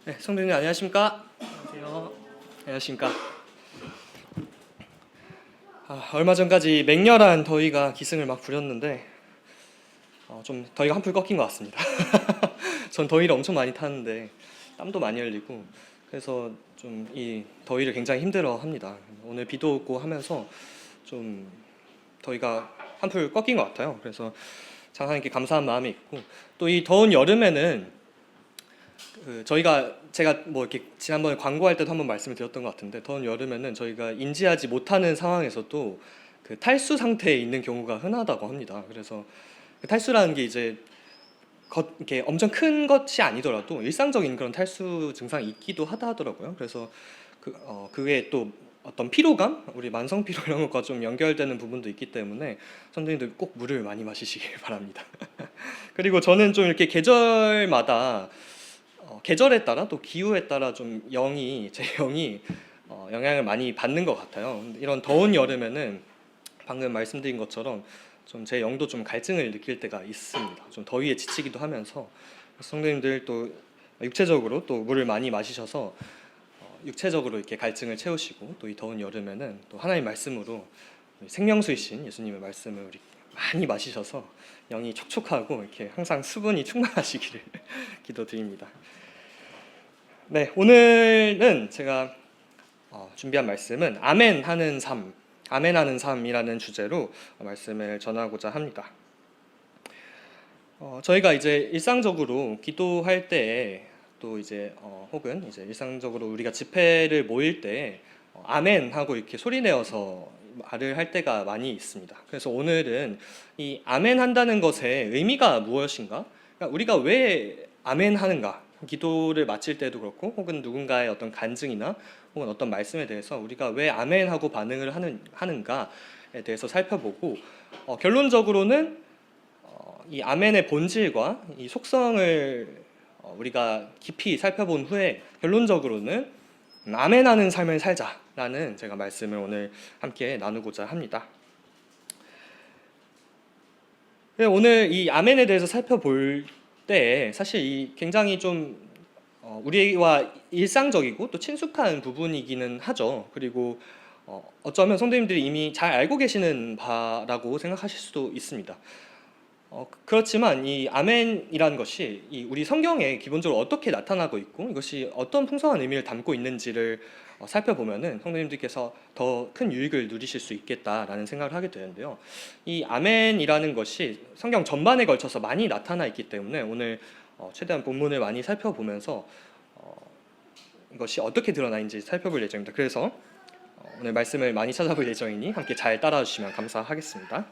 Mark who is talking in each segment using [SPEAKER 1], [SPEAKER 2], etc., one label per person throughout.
[SPEAKER 1] 네, 성도님 안녕하십니까? 안녕하세요. 안녕하십니까? 얼마 전까지 맹렬한 더위가 기승을 막 부렸는데 좀 더위가 한풀 꺾인 것 같습니다. 전 더위를 엄청 많이 타는데 땀도 많이 흘리고 그래서 좀 이 더위를 굉장히 힘들어합니다. 오늘 비도 오고 하면서 좀 더위가 한풀 꺾인 것 같아요. 그래서 하나님께 감사한 마음이 있고 또 이 더운 여름에는 제가 뭐 이렇게 지난번에 광고할 때도 한번 말씀을 드렸던 것 같은데 더운 여름에는 저희가 인지하지 못하는 상황에서도 그 탈수 상태에 있는 경우가 흔하다고 합니다. 그래서 그 탈수라는 게 이제 이렇게 엄청 큰 것이 아니더라도 일상적인 그런 탈수 증상이 있기도 하더라고요. 그래서 그게 또 어떤 피로감, 우리 만성 피로 이런 것과 좀 연결되는 부분도 있기 때문에 선생님들 꼭 물을 많이 마시시길 바랍니다. 그리고 저는 좀 이렇게 계절마다 계절에 따라 또 기후에 따라 좀 제 영이 영향을 많이 받는 것 같아요. 이런 더운 여름에는 방금 말씀드린 것처럼 좀 제 영도 좀 갈증을 느낄 때가 있습니다. 좀 더위에 지치기도 하면서 성도님들 또 육체적으로 또 물을 많이 마시셔서 육체적으로 이렇게 갈증을 채우시고 또 이 더운 여름에는 또 하나님 말씀으로 생명수이신 예수님의 말씀을 우리 많이 마시셔서 영이 촉촉하고 이렇게 항상 수분이 충만하시기를 기도드립니다. 네, 오늘은 제가 준비한 말씀은 아멘하는 삶, 아멘하는 삶이라는 주제로 말씀을 전하고자 합니다. 저희가 이제 일상적으로 기도할 때에 또 이제 혹은 이제 일상적으로 우리가 집회를 모일 때 아멘 하고 이렇게 소리내어서 말을 할 때가 많이 있습니다. 그래서 오늘은 이 아멘 한다는 것의 의미가 무엇인가? 그러니까 우리가 왜 아멘 하는가? 기도를 마칠 때도 그렇고 혹은 누군가의 어떤 간증이나 혹은 어떤 말씀에 대해서 우리가 왜 아멘 하고 반응을 하는가에 대해서 살펴보고 결론적으로는 이 아멘의 본질과 이 속성을 우리가 깊이 살펴본 후에 결론적으로는 아멘하는 삶을 살자라는 제가 말씀을 오늘 함께 나누고자 합니다. 오늘 이 아멘에 대해서 살펴볼 때 사실 이 굉장히 좀 우리와 일상적이고 또 친숙한 부분이기는 하죠. 그리고 어쩌면 성도님들이 이미 잘 알고 계시는 바라고 생각하실 수도 있습니다. 그렇지만 이 아멘이라는 것이 이 우리 성경에 기본적으로 어떻게 나타나고 있고 이것이 어떤 풍성한 의미를 담고 있는지를 살펴보면은 성도님들께서 더 큰 유익을 누리실 수 있겠다라는 생각을 하게 되는데요. 이 아멘이라는 것이 성경 전반에 걸쳐서 많이 나타나 있기 때문에 오늘 최대한 본문을 많이 살펴보면서 이것이 어떻게 드러나 있는지 살펴볼 예정입니다. 그래서 오늘 말씀을 많이 찾아볼 예정이니 함께 잘 따라와 주시면 감사하겠습니다.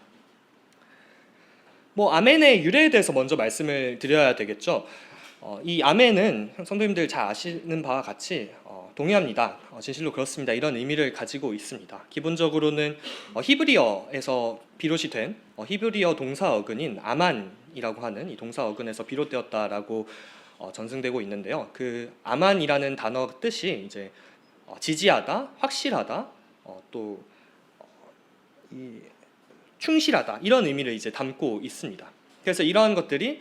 [SPEAKER 1] 아멘의 유래에 대해서 먼저 말씀을 드려야 되겠죠. 이 아멘은 성도님들 잘 아시는 바와 같이 동의합니다. 진실로 그렇습니다. 이런 의미를 가지고 있습니다. 기본적으로는 히브리어에서 비롯이 된 히브리어 동사 어근인 아만이라고 하는 이 동사 어근에서 비롯되었다라고 전승되고 있는데요. 그 아만이라는 단어 뜻이 이제 지지하다, 확실하다, 또 충실하다 이런 의미를 이제 담고 있습니다. 그래서 이러한 것들이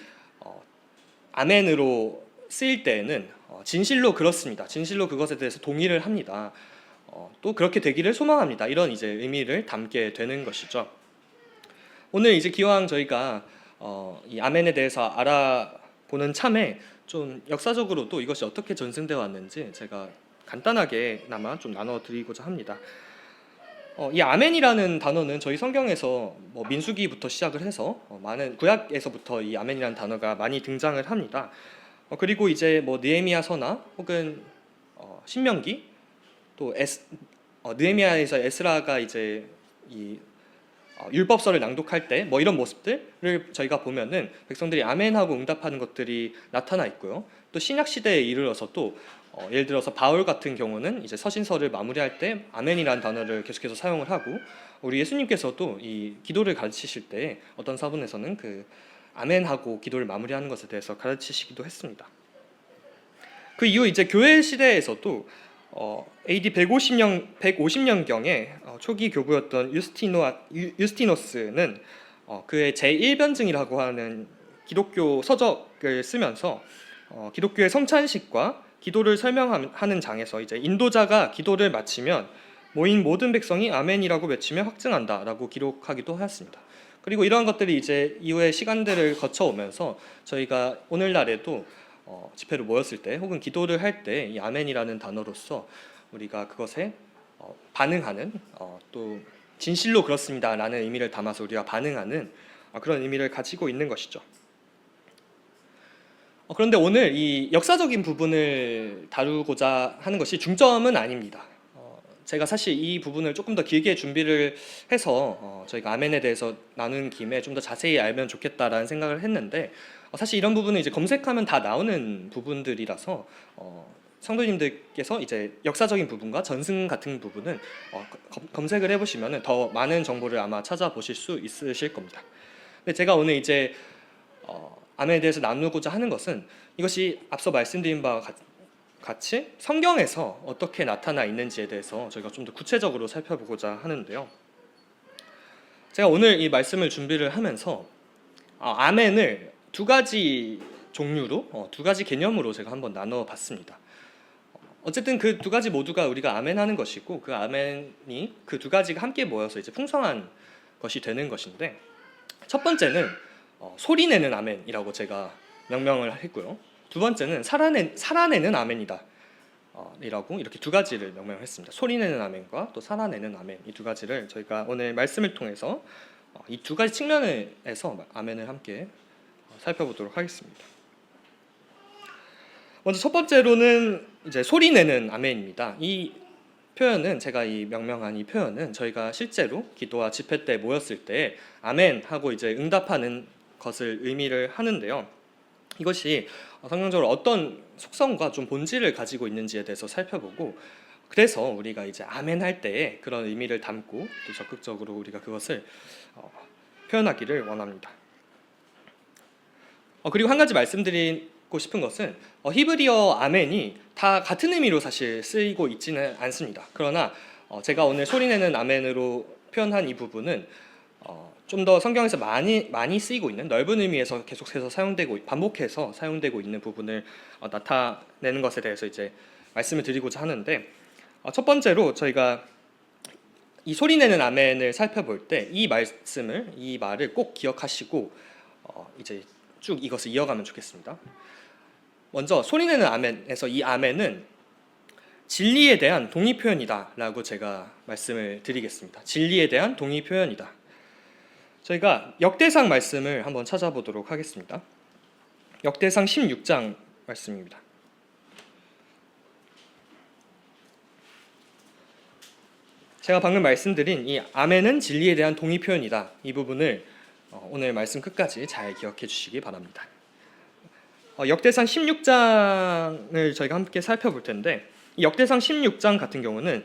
[SPEAKER 1] 아멘으로 쓰일 때에는 진실로 그렇습니다. 진실로 그것에 대해서 동의를 합니다. 또 그렇게 되기를 소망합니다. 이런 이제 의미를 담게 되는 것이죠. 오늘 이제 기왕 저희가 이 아멘에 대해서 알아보는 참에 좀 역사적으로 또 이것이 어떻게 전승되어 왔는지 제가 간단하게나마 좀 나눠드리고자 합니다. 이 아멘이라는 단어는 저희 성경에서 민수기부터 시작을 해서 많은 구약에서부터 이 아멘이라는 단어가 많이 등장을 합니다. 그리고 이제 느헤미야서나 혹은 신명기 또 느헤미야에서 에스라가 이제 이 율법서를 낭독할 때 이런 모습들을 저희가 보면은 백성들이 아멘하고 응답하는 것들이 나타나 있고요. 또 신약 시대에 이르러서 또 예를 들어서 바울 같은 경우는 이제 서신서를 마무리할 때 아멘이라는 단어를 계속해서 사용을 하고 우리 예수님께서도 이 기도를 가르치실 때 어떤 사본에서는 그 아멘하고 기도를 마무리하는 것에 대해서 가르치시기도 했습니다. 그 이후 이제 교회 시대에서도 AD 150년경에 초기 교부였던 유스티노스는 그의 제1변증이라고 하는 기독교 서적을 쓰면서 기독교의 성찬식과 기도를 설명하는 장에서 이제 인도자가 기도를 마치면 모인 모든 백성이 아멘이라고 외치며 확증한다라고 기록하기도 하였습니다. 그리고 이러한 것들이 이제 이후의 시간들을 거쳐오면서 저희가 오늘날에도 집회로 모였을 때 혹은 기도를 할 때 이 아멘이라는 단어로서 우리가 그것에 반응하는 또 진실로 그렇습니다라는 의미를 담아서 우리가 반응하는 그런 의미를 가지고 있는 것이죠. 그런데 오늘 이 역사적인 부분을 다루고자 하는 것이 중점은 아닙니다. 제가 사실 이 부분을 조금 더 길게 준비를 해서 저희가 아멘에 대해서 나눈 김에 좀 더 자세히 알면 좋겠다라는 생각을 했는데 사실 이런 부분은 이제 검색하면 다 나오는 부분들이라서 성도님들께서 이제 역사적인 부분과 전승 같은 부분은 검색을 해보시면 더 많은 정보를 아마 찾아보실 수 있으실 겁니다. 근데 제가 오늘 이제 아멘에 대해서 나누고자 하는 것은 이것이 앞서 말씀드린 바와 같이 성경에서 어떻게 나타나 있는지에 대해서 저희가 좀 더 구체적으로 살펴보고자 하는데요. 제가 오늘 이 말씀을 준비를 하면서 아멘을 두 가지 종류로, 두 가지 개념으로 제가 한번 나눠 봤습니다. 어쨌든 그 두 가지 모두가 우리가 아멘하는 것이고 그 아멘이 그 두 가지가 함께 모여서 이제 풍성한 것이 되는 것인데, 첫 번째는 소리내는 아멘이라고 제가 명명을 했고요. 두 번째는 살아내는 아멘이다 이라고 이렇게 두 가지를 명명을 했습니다. 소리내는 아멘과 또 살아내는 아멘, 이 두 가지를 저희가 오늘 말씀을 통해서 이 두 가지 측면에서 아멘을 함께 살펴보도록 하겠습니다. 먼저 첫 번째로는 이제 소리내는 아멘입니다. 이 표현은, 제가 이 명명한 이 표현은 저희가 실제로 기도와 집회 때 모였을 때 아멘 하고 이제 응답하는 것을 의미를 하는데요. 이것이 성경적으로 어떤 속성과 좀 본질을 가지고 있는지에 대해서 살펴보고, 그래서 우리가 이제 아멘 할 때에 그런 의미를 담고 또 적극적으로 우리가 그것을 표현하기를 원합니다. 그리고 한 가지 말씀드리고 싶은 것은 히브리어 아멘이 다 같은 의미로 사실 쓰이고 있지는 않습니다. 그러나 제가 오늘 소리내는 아멘으로 표현한 이 부분은 좀 더 성경에서 많이 쓰이고 있는, 넓은 의미에서 계속해서 반복해서 사용되고 있는 부분을 나타내는 것에 대해서 이제 말씀을 드리고자 하는데, 첫 번째로 저희가 이 소리내는 아멘을 살펴볼 때 이 말을 꼭 기억하시고 이제 쭉 이것을 이어가면 좋겠습니다. 먼저 소리내는 아멘에서 이 아멘은 진리에 대한 동의 표현이다라고 제가 말씀을 드리겠습니다. 진리에 대한 동의 표현이다. 저희가 역대상 말씀을 한번 찾아보도록 하겠습니다. 역대상 16장 말씀입니다. 제가 방금 말씀드린 이 아멘은 진리에 대한 동의 표현이다, 이 부분을 오늘 말씀 끝까지 잘 기억해 주시기 바랍니다. 역대상 16장을 저희가 함께 살펴볼 텐데, 이 역대상 16장 같은 경우는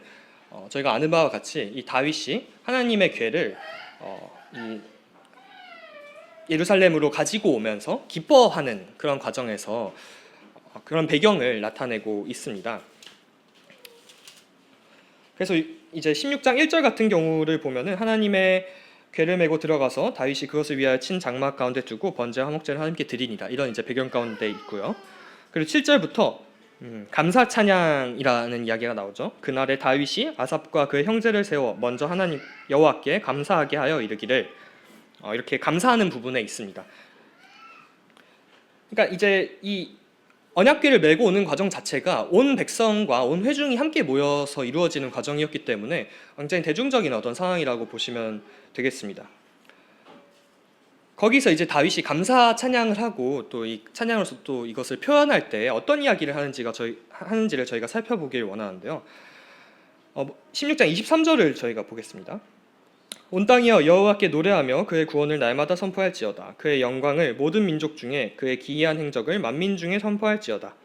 [SPEAKER 1] 저희가 아는 바와 같이 이 다윗이 하나님의 궤를 이 예루살렘으로 가지고 오면서 기뻐하는 그런 과정에서 그런 배경을 나타내고 있습니다. 그래서 이제 16장 1절 같은 경우를 보면은 하나님의 궤를 메고 들어가서 다윗이 그것을 위하여 친 장막 가운데 두고 번제와 화목제를 하나님께 드리니라, 이런 이제 배경 가운데 있고요. 그리고 7절부터 감사 찬양이라는 이야기가 나오죠. 그날에 다윗이 아삽과 그의 형제를 세워 먼저 하나님 여호와께 감사하게 하여 이르기를, 이렇게 감사하는 부분에 있습니다. 그러니까 이제 이 언약궤를 메고 오는 과정 자체가 온 백성과 온 회중이 함께 모여서 이루어지는 과정이었기 때문에 굉장히 대중적인 어떤 상황이라고 보시면 되겠습니다. 거기서 이제 다윗이 감사 찬양을 하고 또 이 찬양으로서 또 이것을 표현할 때 어떤 이야기를 하는지를 저희가 살펴보길 원하는데요. 16장 23절을 저희가 보겠습니다. 온 땅이여 여호와께 노래하며 그의 구원을 날마다 선포할지어다. 그의 영광을 모든 민족 중에, 그의 기이한 행적을 만민 중에 선포할지어다.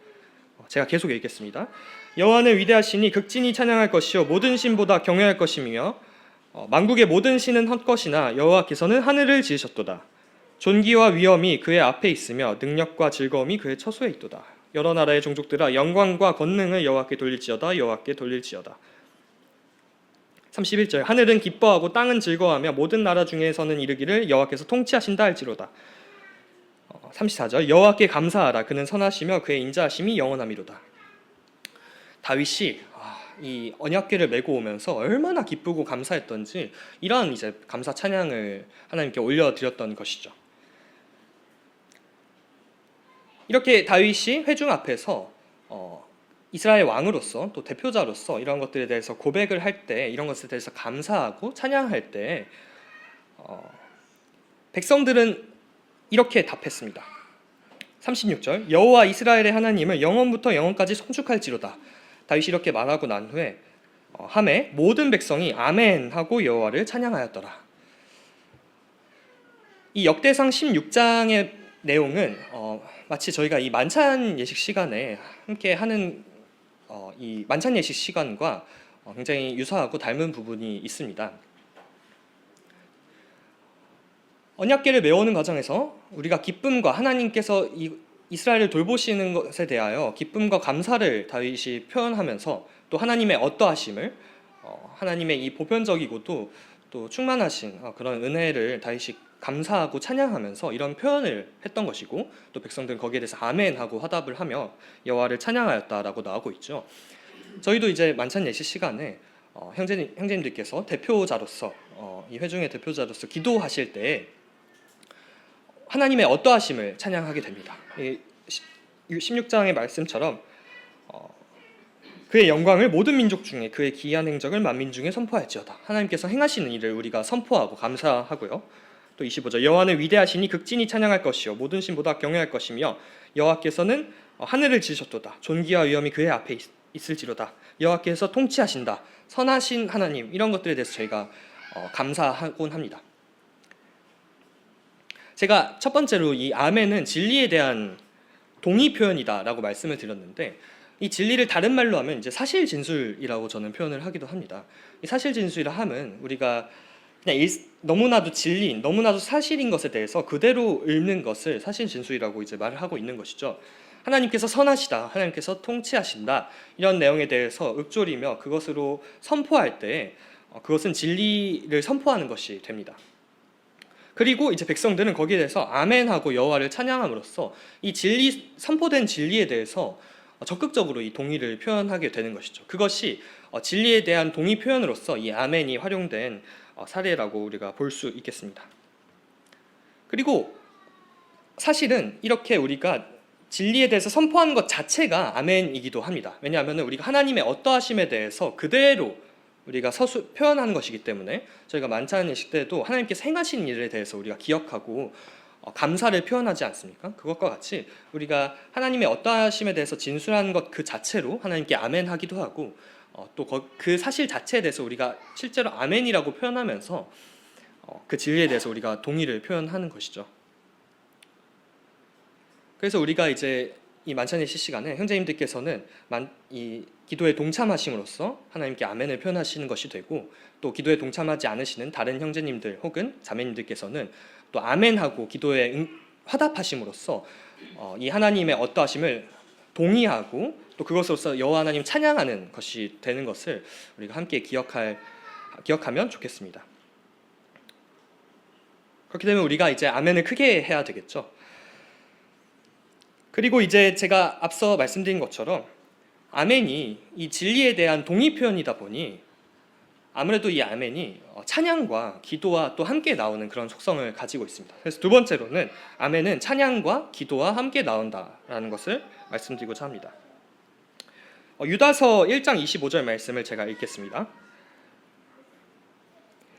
[SPEAKER 1] 제가 계속 읽겠습니다. 여호와는 위대하시니 극진히 찬양할 것이요 모든 신보다 경외할 것이며 만국의 모든 신은 헛것이나 여호와께서는 하늘을 지으셨도다. 존귀와 위엄이 그의 앞에 있으며 능력과 즐거움이 그의 처소에 있도다. 여러 나라의 종족들아 영광과 권능을 여호와께 돌릴지어다. 여호와께 돌릴지어다. 31절 하늘은 기뻐하고 땅은 즐거워하며 모든 나라 중에서는 이르기를 여호와께서 통치하신다 할지로다. 34절 여호와께 감사하라. 그는 선하시며 그의 인자하심이 영원함이로다. 다윗이 이 언약궤를 메고 오면서 얼마나 기쁘고 감사했던지 이런 이제 감사 찬양을 하나님께 올려드렸던 것이죠. 이렇게 다윗이 회중 앞에서 이스라엘 왕으로서 또 대표자로서 이런 것들에 대해서 고백을 할 때, 이런 것에 대해서 감사하고 찬양할 때 백성들은 이렇게 답했습니다. 36절, 여호와 이스라엘의 하나님을 영원부터 영원까지 송축할지로다. 다윗이 이렇게 말하고 난 후에 하매 모든 백성이 아멘 하고 여호와를 찬양하였더라. 이 역대상 16장의 내용은 마치 저희가 이 만찬 예식 시간에 함께 하는 이 만찬 예식 시간과 굉장히 유사하고 닮은 부분이 있습니다. 언약궤를 메우는 과정에서 우리가 기쁨과 하나님께서 이스라엘을 돌보시는 것에 대하여 기쁨과 감사를 다윗이 표현하면서 또 하나님의 어떠하심을 하나님의 이 보편적이고도 또 충만하신 그런 은혜를 다윗이 감사하고 찬양하면서 이런 표현을 했던 것이고, 또 백성들은 거기에 대해서 아멘하고 화답을 하며 여호와를 찬양하였다라고 나오고 있죠. 저희도 이제 만찬 예식 시간에 형제님들께서 대표자로서 이 회중의 대표자로서 기도하실 때 하나님의 어떠하심을 찬양하게 됩니다. 16장의 말씀처럼 그의 영광을 모든 민족 중에 그의 기이한 행적을 만민 중에 선포할지어다. 하나님께서 행하시는 일을 우리가 선포하고 감사하고요. 또 25절, 여호와는 위대하시니 극진히 찬양할 것이요 모든 신보다 경외할 것이며 여호와께서는 하늘을 지으셨도다. 존귀와 위엄이 그의 앞에 있을지로다. 여호와께서 통치하신다. 선하신 하나님, 이런 것들에 대해서 저희가 감사하곤 합니다. 제가 첫 번째로 이 아멘은 진리에 대한 동의 표현이다라고 말씀을 드렸는데, 이 진리를 다른 말로 하면 이제 사실 진술이라고 저는 표현을 하기도 합니다. 이 사실 진술이라 함은 우리가 그냥 너무나도 진리인, 너무나도 사실인 것에 대해서 그대로 읽는 것을 사실 진술이라고 이제 말을 하고 있는 것이죠. 하나님께서 선하시다, 하나님께서 통치하신다, 이런 내용에 대해서 읊조리며 그것으로 선포할 때 그것은 진리를 선포하는 것이 됩니다. 그리고 이제 백성들은 거기에 대해서 아멘하고 여호와를 찬양함으로써 이 진리, 선포된 진리에 대해서 적극적으로 이 동의를 표현하게 되는 것이죠. 그것이 진리에 대한 동의 표현으로서 이 아멘이 활용된 사례라고 우리가 볼 수 있겠습니다. 그리고 사실은 이렇게 우리가 진리에 대해서 선포하는 것 자체가 아멘이기도 합니다. 왜냐하면 우리가 하나님의 어떠하심에 대해서 그대로 우리가 표현하는 것이기 때문에 저희가 만찬 예식 때도 하나님께서 행하신 일에 대해서 우리가 기억하고 감사를 표현하지 않습니까? 그것과 같이 우리가 하나님의 어떠하심에 대해서 진술하는 것 그 자체로 하나님께 아멘하기도 하고, 또 그 사실 자체에 대해서 우리가 실제로 아멘이라고 표현하면서 그 진리에 대해서 우리가 동의를 표현하는 것이죠. 그래서 우리가 이제 이 만찬 예식 시간에 형제님들께서는 이 기도에 동참하심으로써 하나님께 아멘을 표현하시는 것이 되고, 또 기도에 동참하지 않으시는 다른 형제님들 혹은 자매님들께서는 또 아멘하고 기도에 화답하심으로써 이 하나님의 어떠하심을 동의하고 또 그것으로서 여호와 하나님 찬양하는 것이 되는 것을 우리가 함께 기억하면 좋겠습니다. 그렇게 되면 우리가 이제 아멘을 크게 해야 되겠죠. 그리고 이제 제가 앞서 말씀드린 것처럼 아멘이 이 진리에 대한 동의 표현이다 보니 아무래도 이 아멘이 찬양과 기도와 또 함께 나오는 그런 속성을 가지고 있습니다. 그래서 두 번째로는 아멘은 찬양과 기도와 함께 나온다라는 것을 말씀드리고자 합니다. 유다서 1장 25절 말씀을 제가 읽겠습니다.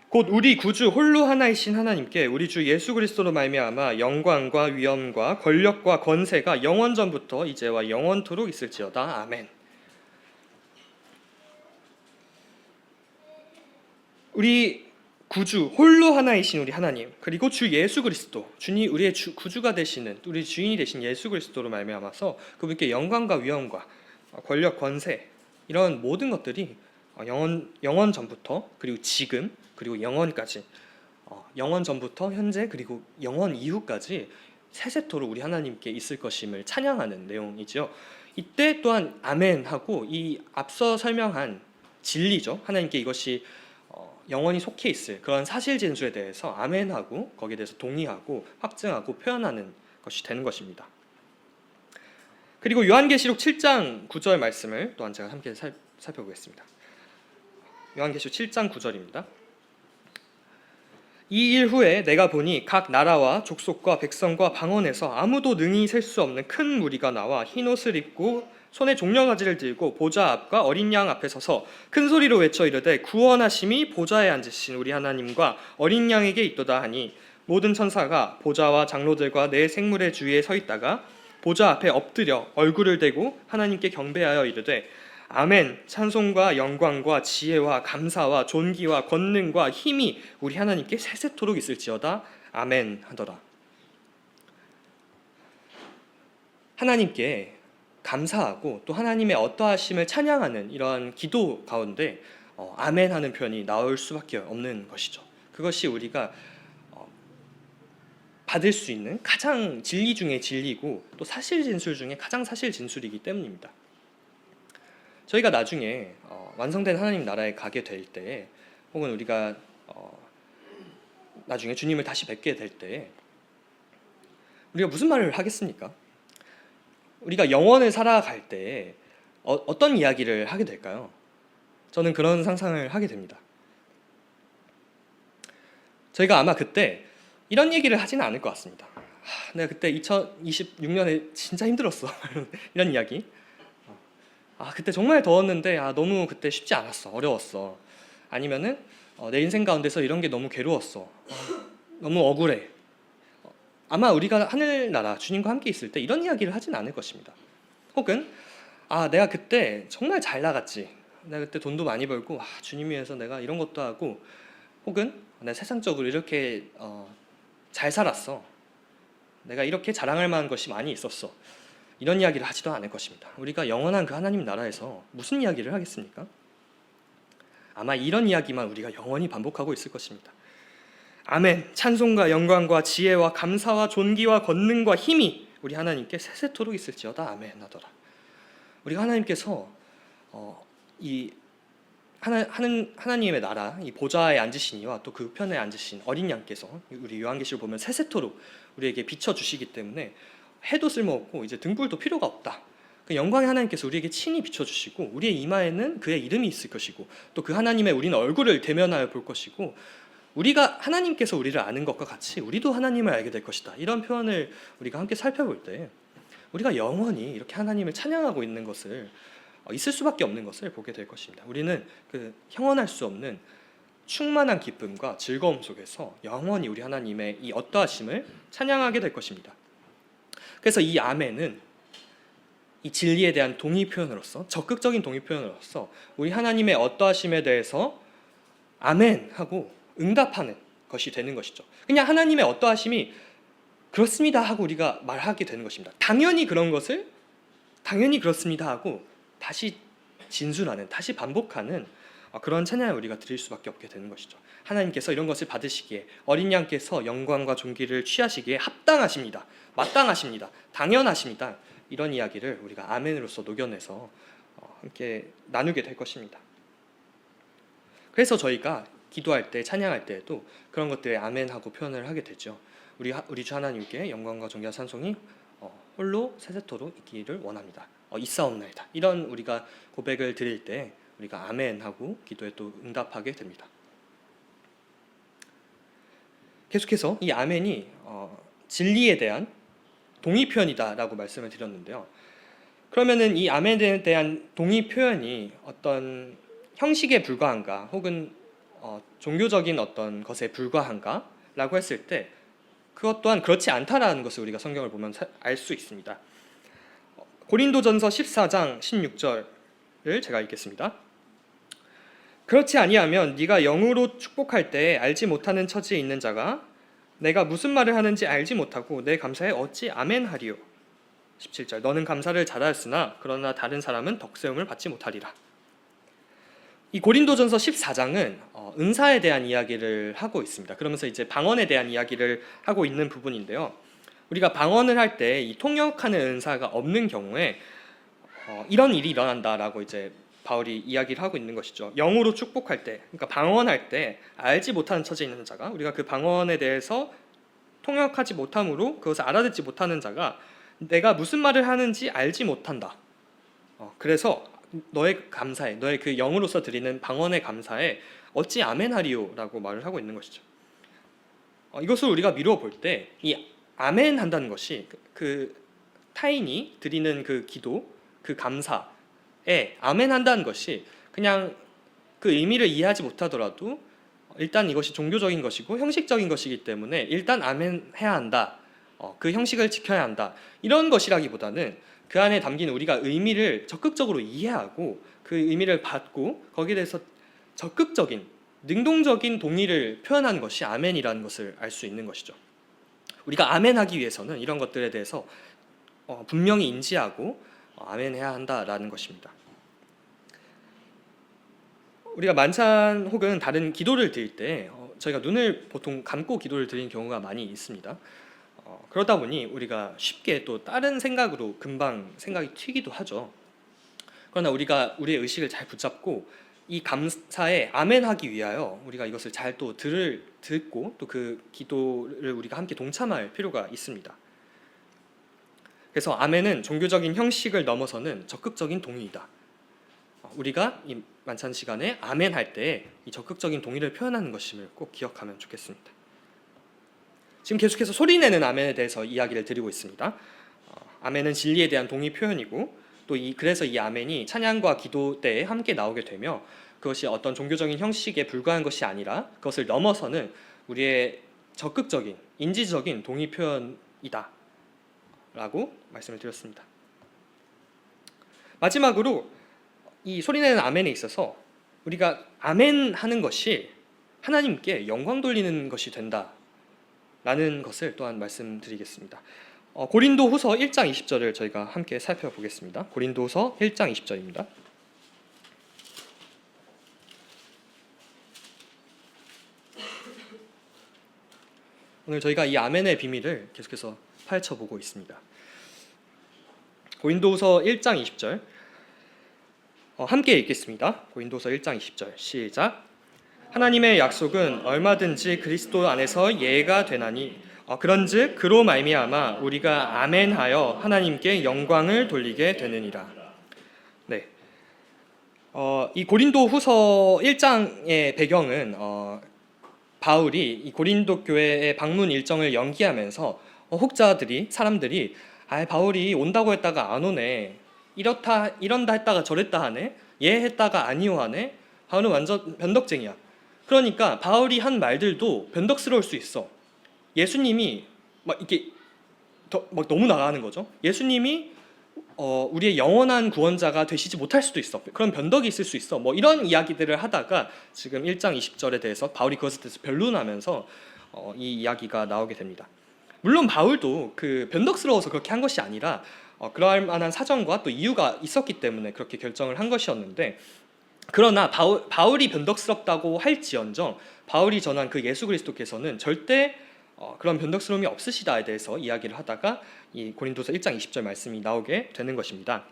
[SPEAKER 1] 곧 우리 구주 홀로 하나이신 하나님께 우리 주 예수 그리스도로 말미암아 영광과 위엄과 권력과 권세가 영원전부터 이제와 영원토록 있을지어다. 아멘. 우리 구주 홀로 하나이신 우리 하나님, 그리고 주 예수 그리스도, 우리의 구주가 되시는, 우리 주인이 되신 예수 그리스도로 말미암아서 그분께 영광과 위엄과 권력, 권세, 이런 모든 것들이 영원 전부터, 그리고 지금, 그리고 영원까지, 영원 전부터 현재, 그리고 영원 이후까지 세세토록 우리 하나님께 있을 것임을 찬양하는 내용이죠. 이때 또한 아멘하고 이 앞서 설명한 진리죠, 하나님께 이것이 영원히 속해 있을 그런 사실 진술에 대해서 아멘하고 거기에 대해서 동의하고 확증하고 표현하는 것이 되는 것입니다. 그리고 요한계시록 7장 9절 말씀을 또한 제가 함께 살펴보겠습니다. 요한계시록 7장 9절입니다. 이 일 후에 내가 보니 각 나라와 족속과 백성과 방언에서 아무도 능히 셀 수 없는 큰 무리가 나와 흰옷을 입고 손에 종려가지를 들고 보좌 앞과 어린 양 앞에 서서 큰 소리로 외쳐 이르되 구원하심이 보좌에 앉으신 우리 하나님과 어린 양에게 있도다 하니 모든 천사가 보좌와 장로들과 네 생물의 주위에 서 있다가 보좌 앞에 엎드려 얼굴을 대고 하나님께 경배하여 이르되 아멘. 찬송과 영광과 지혜와 감사와 존귀와 권능과 힘이 우리 하나님께 세세토록 있을지어다. 아멘 하더라. 하나님께 감사하고 또 하나님의 어떠하심을 찬양하는 이러한 기도 가운데 아멘 하는 표현이 나올 수밖에 없는 것이죠. 그것이 우리가 받을 수 있는 가장 진리 중에 진리고 또 사실 진술 중에 가장 사실 진술이기 때문입니다. 저희가 나중에 완성된 하나님 나라에 가게 될 때, 혹은 우리가 나중에 주님을 다시 뵙게 될 때 우리가 무슨 말을 하겠습니까? 우리가 영원을 살아갈 때 어떤 이야기를 하게 될까요? 저는 그런 상상을 하게 됩니다. 저희가 아마 그때 이런 얘기를 하지는 않을 것 같습니다. 내가 그때 2026년에 진짜 힘들었어. 이런 이야기. 그때 정말 더웠는데 너무 그때 쉽지 않았어. 어려웠어. 아니면은 내 인생 가운데서 이런 게 너무 괴로웠어. 너무 억울해. 아마 우리가 하늘나라 주님과 함께 있을 때 이런 이야기를 하진 않을 것입니다. 혹은 내가 그때 정말 잘 나갔지. 내가 그때 돈도 많이 벌고 주님 위해서 내가 이런 것도 하고, 혹은 내가 세상적으로 이렇게 잘 살았어. 내가 이렇게 자랑할 만한 것이 많이 있었어. 이런 이야기를 하지도 않을 것입니다. 우리가 영원한 그 하나님 나라에서 무슨 이야기를 하겠습니까? 아마 이런 이야기만 우리가 영원히 반복하고 있을 것입니다. 아멘. 찬송과 영광과 지혜와 감사와 존귀와 권능과 힘이 우리 하나님께 세세토록 있을지어다. 아멘 하더라. 우리가 하나님께서 이 하나님의 나라, 이 보좌에 앉으신 이와 또 그 편에 앉으신 어린 양께서 우리 요한계시를 보면 세세토록 우리에게 비춰주시기 때문에 해도 쓸모없고 이제 등불도 필요가 없다. 그 영광의 하나님께서 우리에게 친히 비춰주시고 우리의 이마에는 그의 이름이 있을 것이고 또 그 하나님의 우리는 얼굴을 대면하여 볼 것이고, 우리가 하나님께서 우리를 아는 것과 같이 우리도 하나님을 알게 될 것이다. 이런 표현을 우리가 함께 살펴볼 때 우리가 영원히 이렇게 하나님을 찬양하고 있는 것을, 있을 수밖에 없는 것을 보게 될 것입니다. 우리는 그 형언할 수 없는 충만한 기쁨과 즐거움 속에서 영원히 우리 하나님의 이 어떠하심을 찬양하게 될 것입니다. 그래서 이 아멘은 이 진리에 대한 동의 표현으로서, 적극적인 동의 표현으로서 우리 하나님의 어떠하심에 대해서 아멘 하고 응답하는 것이 되는 것이죠. 그냥 하나님의 어떠하심이 그렇습니다 하고 우리가 말하게 되는 것입니다. 당연히 그런 것을 당연히 그렇습니다 하고 다시 진술하는, 다시 반복하는 그런 찬양을 우리가 드릴 수밖에 없게 되는 것이죠. 하나님께서 이런 것을 받으시기에, 어린 양께서 영광과 존귀를 취하시기에 합당하십니다. 마땅하십니다. 당연하십니다. 이런 이야기를 우리가 아멘으로서 녹여내서 함께 나누게 될 것입니다. 그래서 저희가 기도할 때, 찬양할 때에도 그런 것들에 아멘하고 표현을 하게 되죠. 우리 주 하나님께 영광과 존귀와 찬송이 홀로 세세토록 있기를 원합니다. 있사옵나이다. 이런 우리가 고백을 드릴 때 우리가 아멘하고 기도에 또 응답하게 됩니다. 계속해서 이 아멘이 진리에 대한 동의 표현이다라고 말씀을 드렸는데요. 그러면은 이 아멘에 대한 동의 표현이 어떤 형식에 불과한가, 혹은 종교적인 어떤 것에 불과한가라고 했을 때 그것 또한 그렇지 않다라는 것을 우리가 성경을 보면 알 수 있습니다. 고린도전서 14장 16절을 제가 읽겠습니다. 그렇지 아니하면 네가 영으로 축복할 때 알지 못하는 처지에 있는 자가 내가 무슨 말을 하는지 알지 못하고 내 감사에 어찌 아멘하리요. 17절 너는 감사를 잘하였으나 그러나 다른 사람은 덕세움을 받지 못하리라. 이 고린도전서 14장은 은사에 대한 이야기를 하고 있습니다. 그러면서 이제 방언에 대한 이야기를 하고 있는 부분인데요. 우리가 방언을 할 때 이 통역하는 은사가 없는 경우에 이런 일이 일어난다라고 이제 바울이 이야기를 하고 있는 것이죠. 영으로 축복할 때, 그러니까 방언할 때 알지 못하는 처지에 있는 자가, 우리가 그 방언에 대해서 통역하지 못함으로 그것을 알아듣지 못하는 자가 내가 무슨 말을 하는지 알지 못한다. 그래서 너의 감사에, 너의 그 영으로서 드리는 방언의 감사에 어찌 아멘하리요라고 말을 하고 있는 것이죠. 이것을 우리가 미루어 볼 때 이 아멘 한다는 것이 그 타인이 드리는 그 기도, 그 감사에 아멘 한다는 것이 그냥 그 의미를 이해하지 못하더라도 일단 이것이 종교적인 것이고 형식적인 것이기 때문에 일단 아멘 해야 한다. 그 형식을 지켜야 한다. 이런 것이라기보다는 그 안에 담긴 우리가 의미를 적극적으로 이해하고 그 의미를 받고 거기에 대해서 적극적인 능동적인 동의를 표현하는 것이 아멘이라는 것을 알 수 있는 것이죠. 우리가 아멘하기 위해서는 이런 것들에 대해서 분명히 인지하고 아멘해야 한다라는 것입니다. 우리가 만찬 혹은 다른 기도를 드릴 때 저희가 눈을 보통 감고 기도를 드리는 경우가 많이 있습니다. 그러다 보니 우리가 쉽게 또 다른 생각으로 금방 생각이 튀기도 하죠. 그러나 우리가 우리의 의식을 잘 붙잡고 이 감사에 아멘하기 위하여 우리가 이것을 잘 또 듣고 또 그 기도를 우리가 함께 동참할 필요가 있습니다. 그래서 아멘은 종교적인 형식을 넘어서는 적극적인 동의이다. 우리가 이 만찬 시간에 아멘 할 때 이 적극적인 동의를 표현하는 것임을 꼭 기억하면 좋겠습니다. 지금 계속해서 소리내는 아멘에 대해서 이야기를 드리고 있습니다. 아멘은 진리에 대한 동의 표현이고 또 그래서 이 아멘이 찬양과 기도 때에 함께 나오게 되며 그것이 어떤 종교적인 형식에 불과한 것이 아니라 그것을 넘어서는 우리의 적극적인 인지적인 동의 표현이다 라고 말씀을 드렸습니다. 마지막으로 이 소리내는 아멘에 있어서 우리가 아멘 하는 것이 하나님께 영광 돌리는 것이 된다 라는 것을 또한 말씀드리겠습니다. 고린도후서 1장 20절을 저희가 함께 살펴보겠습니다. 고린도후서 1장 20절입니다. 오늘 저희가 이 아멘의 비밀을 계속해서 파헤쳐보고 있습니다. 고린도후서 1장 20절 함께 읽겠습니다. 고린도후서 1장 20절 시작. 하나님의 약속은 얼마든지 그리스도 안에서 예가 되나니 그런즉 그로 말미암아 우리가 아멘하여 하나님께 영광을 돌리게 되느니라. 네. 이 고린도후서 1장의 배경은 바울이 이 고린도 교회의 방문 일정을 연기하면서 사람들이 바울이 온다고 했다가 안 오네. 이런다 했다가 저랬다 하네. 했다가 아니오 하네. 바울은 완전 변덕쟁이야. 그러니까 바울이 한 말들도 변덕스러울 수 있어. 예수님이 이게 너무 나가는 거죠. 예수님이 우리의 영원한 구원자가 되시지 못할 수도 있어. 그런 변덕이 있을 수 있어. 이런 이야기들을 하다가 지금 1장 20절에 대해서 바울이 그것에 대해서 변론하면서 이 이야기가 나오게 됩니다. 물론 바울도 그 변덕스러워서 그렇게 한 것이 아니라 그러할 만한 사정과 또 이유가 있었기 때문에 그렇게 결정을 한 것이었는데 그러나 바울이 변덕스럽다고 할지언정 바울이 전한 그 예수 그리스도께서는 절대 그런 변덕스러움이 없으시다에 대해서 이야기를 하다가 이 고린도서 1장 20절 말씀이 나오게 되는 것입니다.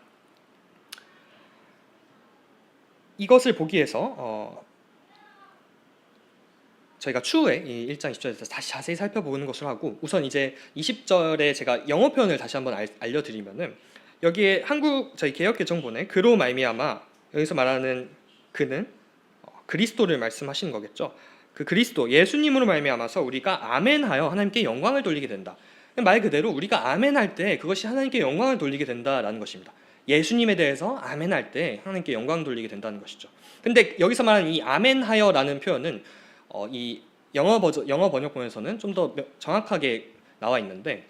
[SPEAKER 1] 이것을 보기 위해서 저희가 추후에 이 1장 20절에서 다시 자세히 살펴보는 것을 하고 우선 이제 20절에 제가 영어 표현을 다시 한번 알려드리면은 여기에 저희 개역개정본에 그로 말미암아 여기서 말하는 그는 그리스도를 말씀하시는 거겠죠. 그 그리스도 예수님으로 말미암아서 우리가 아멘하여 하나님께 영광을 돌리게 된다. 말 그대로 우리가 아멘할 때 그것이 하나님께 영광을 돌리게 된다라는 것입니다. 예수님에 대해서 아멘할 때 하나님께 영광 돌리게 된다는 것이죠. 근데 여기서 말하는 이 아멘하여라는 표현은 이 영어 번역본에서는 좀 더 정확하게 나와 있는데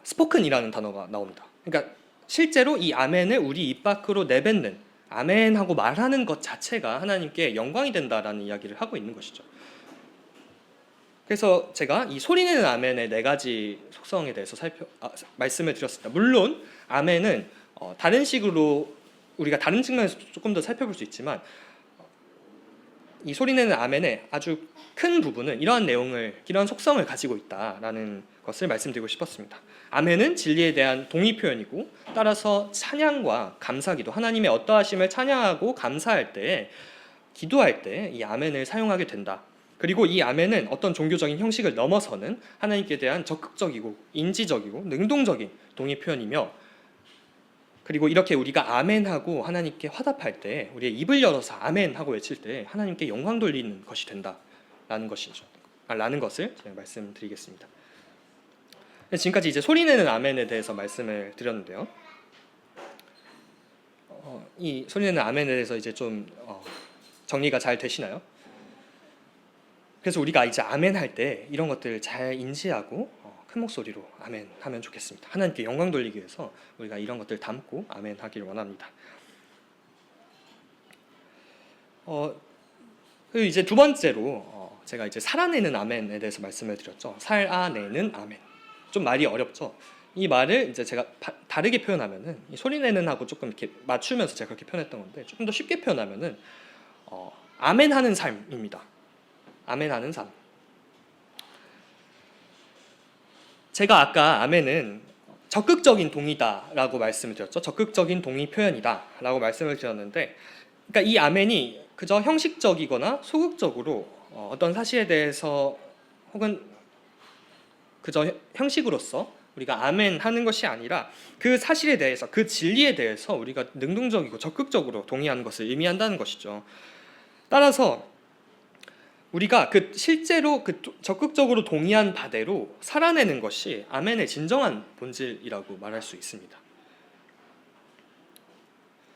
[SPEAKER 1] 스포큰이라는 단어가 나옵니다. 그러니까 실제로 이 아멘을 우리 입 밖으로 내뱉는 아멘하고 말하는 것 자체가 하나님께 영광이 된다라는 이야기를 하고 있는 것이죠. 그래서 제가 이 소리내는 아멘의 4가지 속성에 대해서 말씀을 드렸습니다. 물론 아멘은 다른 식으로 우리가 다른 측면에서 조금 더 살펴볼 수 있지만 이 소리내는 아멘의 아주 큰 부분은 이러한 속성을 가지고 있다라는 것을 말씀드리고 싶었습니다. 아멘은 진리에 대한 동의 표현이고 따라서 찬양과 감사기도 하나님의 어떠하심을 찬양하고 감사할 때 기도할 때 이 아멘을 사용하게 된다. 그리고 이 아멘은 어떤 종교적인 형식을 넘어서는 하나님께 대한 적극적이고 인지적이고 능동적인 동의 표현이며, 그리고 이렇게 우리가 아멘하고 하나님께 화답할 때, 우리의 입을 열어서 아멘하고 외칠 때 하나님께 영광 돌리는 것이 된다라는 것이죠. 라는 것을 제가 말씀드리겠습니다. 지금까지 이제 소리내는 아멘에 대해서 말씀을 드렸는데요. 이 소리내는 아멘에 대해서 이제 좀 정리가 잘 되시나요? 그래서 우리가 이제 아멘 할 때 이런 것들을 잘 인지하고 큰 목소리로 아멘 하면 좋겠습니다. 하나님께 영광 돌리기 위해서 우리가 이런 것들 담고 아멘 하기를 원합니다. 그리고 이제 두 번째로 제가 이제 살아내는 아멘에 대해서 말씀을 드렸죠. 살아내는 아멘. 좀 말이 어렵죠. 이 말을 이제 제가 다르게 표현하면은, 이 소리내는 하고 조금 이렇게 맞추면서 제가 그렇게 표현했던 건데, 조금 더 쉽게 표현하면은 아멘하는 삶입니다. 아멘하는 삶. 제가 아까 아멘은 적극적인 동의다라고 말씀을 드렸죠. 적극적인 동의 표현이다라고 말씀을 드렸는데, 그러니까 이 아멘이 그저 형식적이거나 소극적으로 어떤 사실에 대해서 혹은 그저 형식으로서 우리가 아멘 하는 것이 아니라, 그 사실에 대해서, 그 진리에 대해서 우리가 능동적이고 적극적으로 동의하는 것을 의미한다는 것이죠. 따라서 우리가 실제로 적극적으로 동의한 바대로 살아내는 것이 아멘의 진정한 본질이라고 말할 수 있습니다.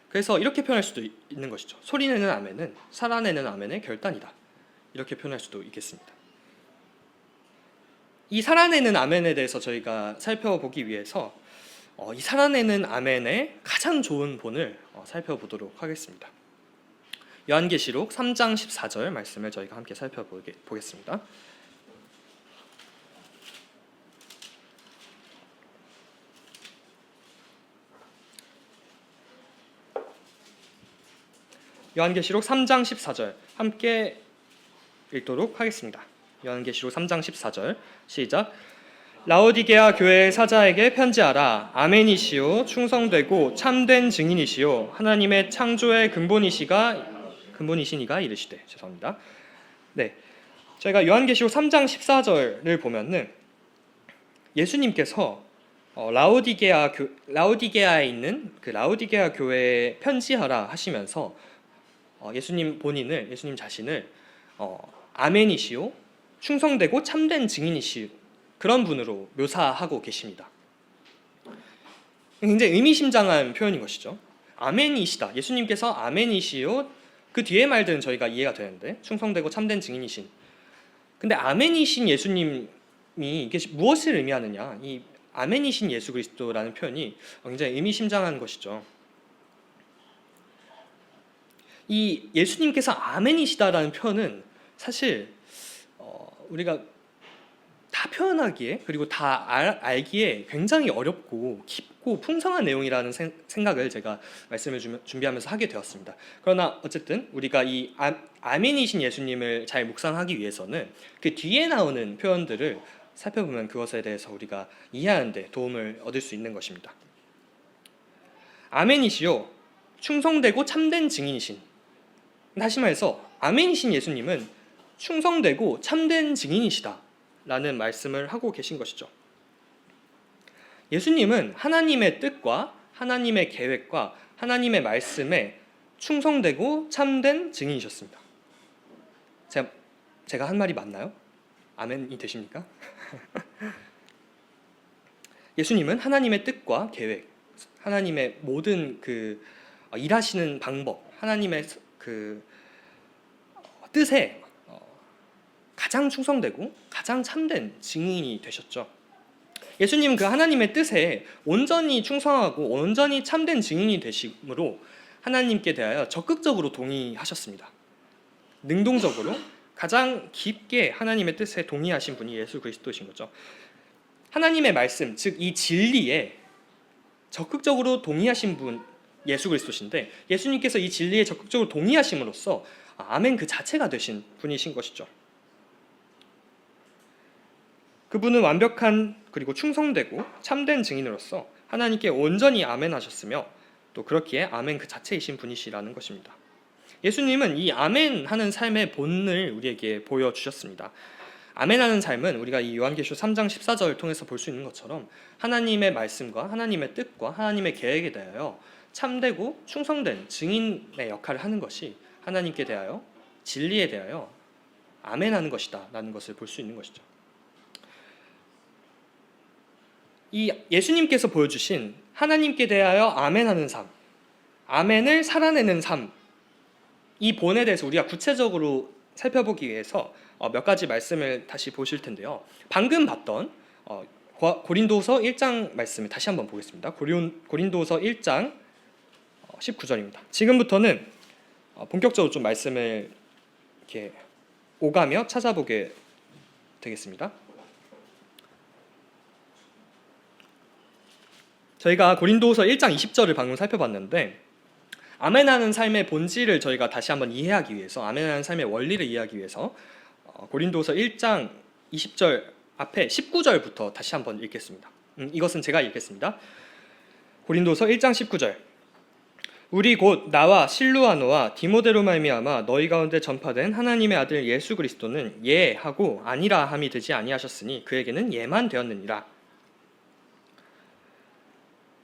[SPEAKER 1] 그래서 이렇게 표현할 수도 있는 것이죠. 소리내는 아멘은 살아내는 아멘의 결단이다. 이렇게 표현할 수도 있겠습니다. 이 살아내는 아멘에 대해서 저희가 살펴보기 위해서 이 살아내는 아멘의 가장 좋은 본을 살펴보도록 하겠습니다. 요한계시록 3장 14절 말씀을 저희가 함께 살펴보겠습니다. 요한계시록 3장 14절 함께 읽도록 하겠습니다. 요한계시록 3장 14절 시작. 라오디게아 교회의 사자에게 편지하라. 아멘이시요 충성되고 참된 증인이시요 하나님의 창조의 근본이시니가 이르시되. 죄송합니다. 네, 저희가 요한계시록 3장 14절을 보면은 예수님께서 라오디게아에 있는 그 라오디게아 교회에 편지하라 하시면서 예수님 자신을 아멘이시요 충성되고 참된 증인이시요 그런 분으로 묘사하고 계십니다. 굉장히 의미심장한 표현인 것이죠. 아멘이시다. 예수님께서 아멘이시요. 그 뒤에 말들은 저희가 이해가 되는데, 충성되고 참된 증인이신. 근데 아멘이신 예수님이 이게 무엇을 의미하느냐? 이 아멘이신 예수 그리스도라는 표현이 굉장히 의미심장한 것이죠. 이 예수님께서 아멘이시다라는 표현은 사실 우리가 다 표현하기에, 그리고 다 알기에 굉장히 어렵고 깊고 풍성한 내용이라는 생각을 제가 말씀을 준비하면서 하게 되었습니다. 그러나 어쨌든 우리가 이 아멘이신 예수님을 잘 묵상하기 위해서는 그 뒤에 나오는 표현들을 살펴보면 그것에 대해서 우리가 이해하는 데 도움을 얻을 수 있는 것입니다. 아멘이시요 충성되고 참된 증인이신. 다시 말해서 아멘이신 예수님은 충성되고 참된 증인이시다 라는 말씀을 하고 계신 것이죠. 예수님은 하나님의 뜻과 하나님의 계획과 하나님의 말씀에 충성되고 참된 증인이셨습니다. 제가 한 말이 맞나요? 아멘이 되십니까? 예수님은 하나님의 뜻과 계획, 하나님의 모든 일하시는 방법, 하나님의 뜻에 가장 충성되고 가장 참된 증인이 되셨죠. 예수님은 그 하나님의 뜻에 온전히 충성하고 온전히 참된 증인이 되심으로 하나님께 대하여 적극적으로 동의하셨습니다. 능동적으로 가장 깊게 하나님의 뜻에 동의하신 분이 예수 그리스도신 거죠. 하나님의 말씀, 즉 이 진리에 적극적으로 동의하신 분 예수 그리스도신데, 예수님께서 이 진리에 적극적으로 동의하심으로써 아멘 그 자체가 되신 분이신 것이죠. 그분은 완벽한 그리고 충성되고 참된 증인으로서 하나님께 온전히 아멘하셨으며, 또 그렇기에 아멘 그 자체이신 분이시라는 것입니다. 예수님은 이 아멘하는 삶의 본을 우리에게 보여주셨습니다. 아멘하는 삶은 우리가 이 요한계시록 3장 14절을 통해서 볼 수 있는 것처럼 하나님의 말씀과 하나님의 뜻과 하나님의 계획에 대하여 참되고 충성된 증인의 역할을 하는 것이 하나님께 대하여 진리에 대하여 아멘하는 것이다 라는 것을 볼 수 있는 것이죠. 이 예수님께서 보여주신 하나님께 대하여 아멘하는 삶, 아멘을 살아내는 삶, 이 본에 대해서 우리가 구체적으로 살펴보기 위해서 몇 가지 말씀을 다시 보실 텐데요. 방금 봤던 고린도서 1장 말씀을 다시 한번 보겠습니다. 고린도서 1장 19절입니다. 지금부터는 본격적으로 좀 말씀을 이렇게 오가며 찾아보게 되겠습니다. 저희가 고린도서 1장 20절을 방금 살펴봤는데 아멘하는 삶의 본질을 저희가 다시 한번 이해하기 위해서, 아멘하는 삶의 원리를 이해하기 위해서 고린도서 1장 20절 앞에 19절부터 다시 한번 읽겠습니다. 이것은 제가 읽겠습니다. 고린도서 1장 19절. 우리 곧 나와 실루아노와 디모데로 말미암아 너희 가운데 전파된 하나님의 아들 예수 그리스도는 예 하고 아니라 함이 되지 아니하셨으니 그에게는 예만 되었느니라.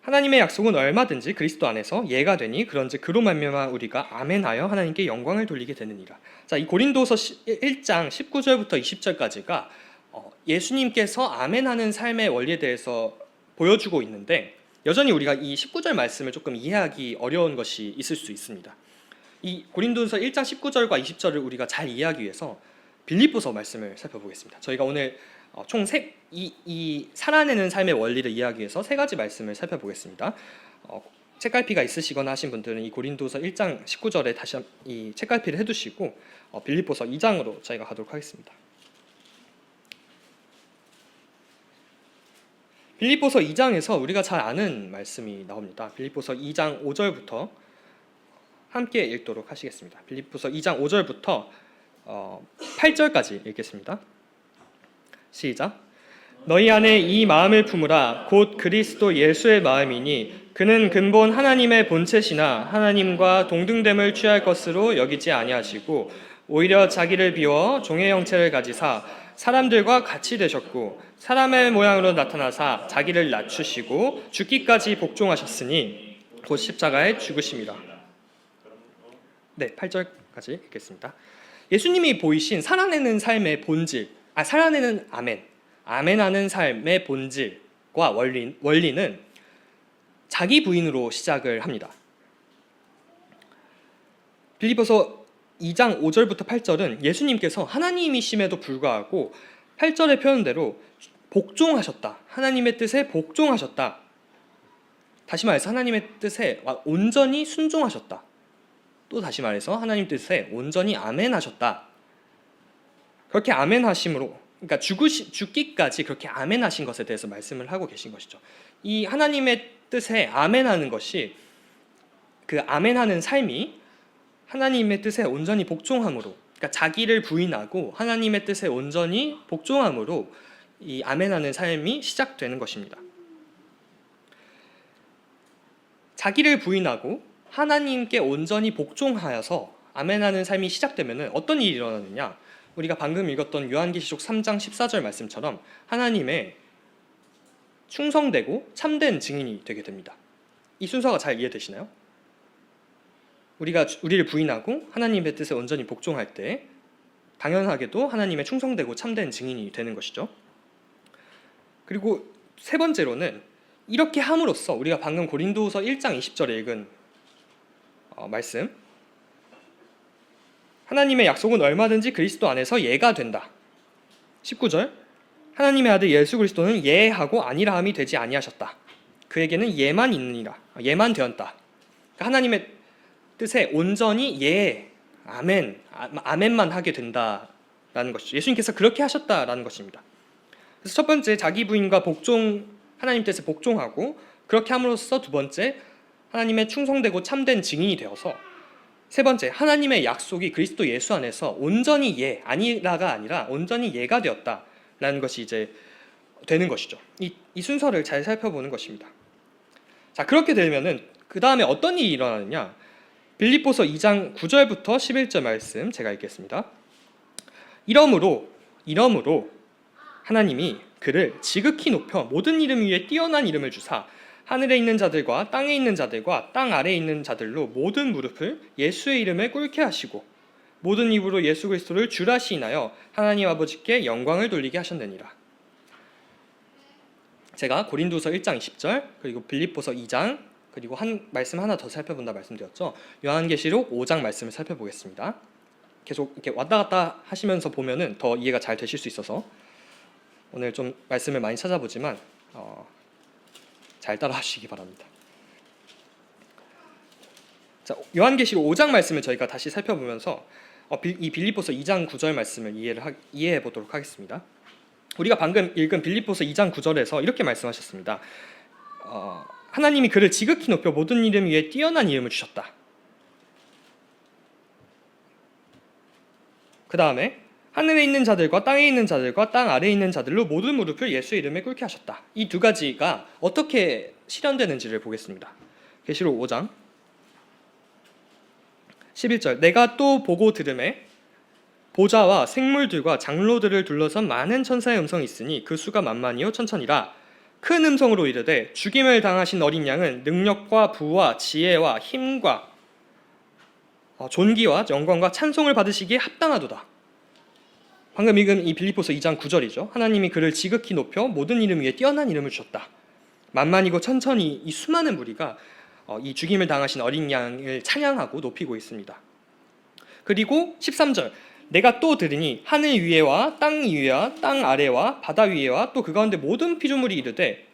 [SPEAKER 1] 하나님의 약속은 얼마든지 그리스도 안에서 예가 되니 그런즉 그로 말미암아 우리가 아멘하여 하나님께 영광을 돌리게 되느니라. 자, 이 고린도서 1장 19절부터 20절까지가 예수님께서 아멘하는 삶의 원리에 대해서 보여주고 있는데 여전히 우리가 이 19절 말씀을 조금 이해하기 어려운 것이 있을 수 있습니다. 이 고린도서 1장 19절과 20절을 우리가 잘 이해하기 위해서 빌립보서 말씀을 살펴보겠습니다. 저희가 오늘 총 이 살아내는 삶의 원리를 이해하기 위해서 세 가지 말씀을 살펴보겠습니다. 책갈피가 있으시거나 하신 분들은 이 고린도서 1장 19절에 다시 이 책갈피를 해두시고 빌립보서 2장으로 저희가 가도록 하겠습니다. 빌립보서 2장에서 우리가 잘 아는 말씀이 나옵니다. 빌립보서 2장 5절부터 함께 읽도록 하시겠습니다. 빌립보서 2장 5절부터 8절까지 읽겠습니다. 시작. 너희 안에 이 마음을 품으라. 곧 그리스도 예수의 마음이니 그는 근본 하나님의 본체시나 하나님과 동등됨을 취할 것으로 여기지 아니하시고 오히려 자기를 비워 종의 형체를 가지사 사람들과 같이 되셨고 사람의 모양으로 나타나사 자기를 낮추시고 죽기까지 복종하셨으니 곧 십자가에 죽으심이라. 네, 8절까지 읽겠습니다. 예수님이 보이신 살아내는 삶의 본질, 살아내는 아멘하는 삶의 본질과 원리는 자기 부인으로 시작을 합니다. 빌립보서 2장 5절부터 8절은 예수님께서 하나님이심에도 불구하고 8절의 표현대로 복종하셨다. 하나님의 뜻에 복종하셨다. 다시 말해서 하나님의 뜻에 온전히 순종하셨다. 또 다시 말해서 하나님 뜻에 온전히 아멘하셨다. 그렇게 아멘하심으로, 그러니까 죽기까지 그렇게 아멘하신 것에 대해서 말씀을 하고 계신 것이죠. 이 하나님의 뜻에 아멘하는 것이, 그 아멘하는 삶이 하나님의 뜻에 온전히 복종함으로, 그러니까 자기를 부인하고 하나님의 뜻에 온전히 복종함으로 이 아멘하는 삶이 시작되는 것입니다. 자기를 부인하고 하나님께 온전히 복종하여서 아멘하는 삶이 시작되면 어떤 일이 일어나느냐? 우리가 방금 읽었던 요한계시록 3장 14절 말씀처럼 하나님의 충성되고 참된 증인이 되게 됩니다. 이 순서가 잘 이해되시나요? 우리가 우리를 부인하고 하나님의 뜻에 온전히 복종할 때 당연하게도 하나님의 충성되고 참된 증인이 되는 것이죠. 그리고 세 번째로는 이렇게 함으로써 우리가 방금 고린도후서 1장 20절에 읽은 말씀, 하나님의 약속은 얼마든지 그리스도 안에서 예가 된다. 19절, 하나님의 아들 예수 그리스도는 예하고 아니라함이 되지 아니하셨다. 그에게는 예만 있느니라. 예만 되었다. 그러니까 하나님의 뜻에 온전히 예, 아멘, 아멘만 하게 된다라는 것이죠. 예수님께서 그렇게 하셨다라는 것입니다. 그래서 첫 번째, 자기 부인과 복종, 하나님 뜻에 복종하고 그렇게 함으로써 두 번째, 하나님의 충성되고 참된 증인이 되어서 세 번째, 하나님의 약속이 그리스도 예수 안에서 온전히 예, 아니라가 아니라 온전히 예가 되었다라는 것이 이제 되는 것이죠. 이 순서를 잘 살펴보는 것입니다. 자, 그렇게 되면은 그 다음에 어떤 일이 일어나느냐? 빌립보서 2장 9절부터 11절 말씀 제가 읽겠습니다. 이러므로 하나님이 그를 지극히 높여 모든 이름 위에 뛰어난 이름을 주사 하늘에 있는 자들과 땅에 있는 자들과 땅 아래에 있는 자들로 모든 무릎을 예수의 이름에 꿇게 하시고 모든 입으로 예수 그리스도를 주라 시인하여 하나님 아버지께 영광을 돌리게 하셨느니라. 제가 고린도서 1장 20절 그리고 빌립보서 2장 그리고 한 말씀 하나 더 살펴본다 말씀드렸죠. 요한계시록 5장 말씀을 살펴보겠습니다. 계속 이렇게 왔다 갔다 하시면서 보면은 더 이해가 잘 되실 수 있어서 오늘 좀 말씀을 많이 찾아보지만 잘 따라하시기 바랍니다. 자, 요한계시록 5장 말씀을 저희가 다시 살펴보면서 이 빌립보서 2장 9절 말씀을 이해해 보도록 하겠습니다. 우리가 방금 읽은 빌립보서 2장 9절에서 이렇게 말씀하셨습니다. 하나님이 그를 지극히 높여 모든 이름 위에 뛰어난 이름을 주셨다. 그 다음에 하늘에 있는 자들과 땅에 있는 자들과 땅 아래에 있는 자들로 모든 무릎을 예수의 이름에 꿇게 하셨다. 이 두 가지가 어떻게 실현되는지를 보겠습니다. 계시록 5장 11절 내가 또 보고 들으매 보좌와 생물들과 장로들을 둘러선 많은 천사의 음성이 있으니 그 수가 만만이요 천천이라. 큰 음성으로 이르되 죽임을 당하신 어린 양은 능력과 부와 지혜와 힘과 존귀와 영광과 찬송을 받으시기에 합당하도다. 방금 읽은 이 빌립보서 2장 9절이죠. 하나님이 그를 지극히 높여 모든 이름 위에 뛰어난 이름을 주셨다. 만만이고 천천히 이 수많은 무리가 이 죽임을 당하신 어린 양을 찬양하고 높이고 있습니다. 그리고 13절 내가 또 들으니 하늘 위에와 땅 위에와 땅 아래와 바다 위에와 또 그 가운데 모든 피조물이 이르되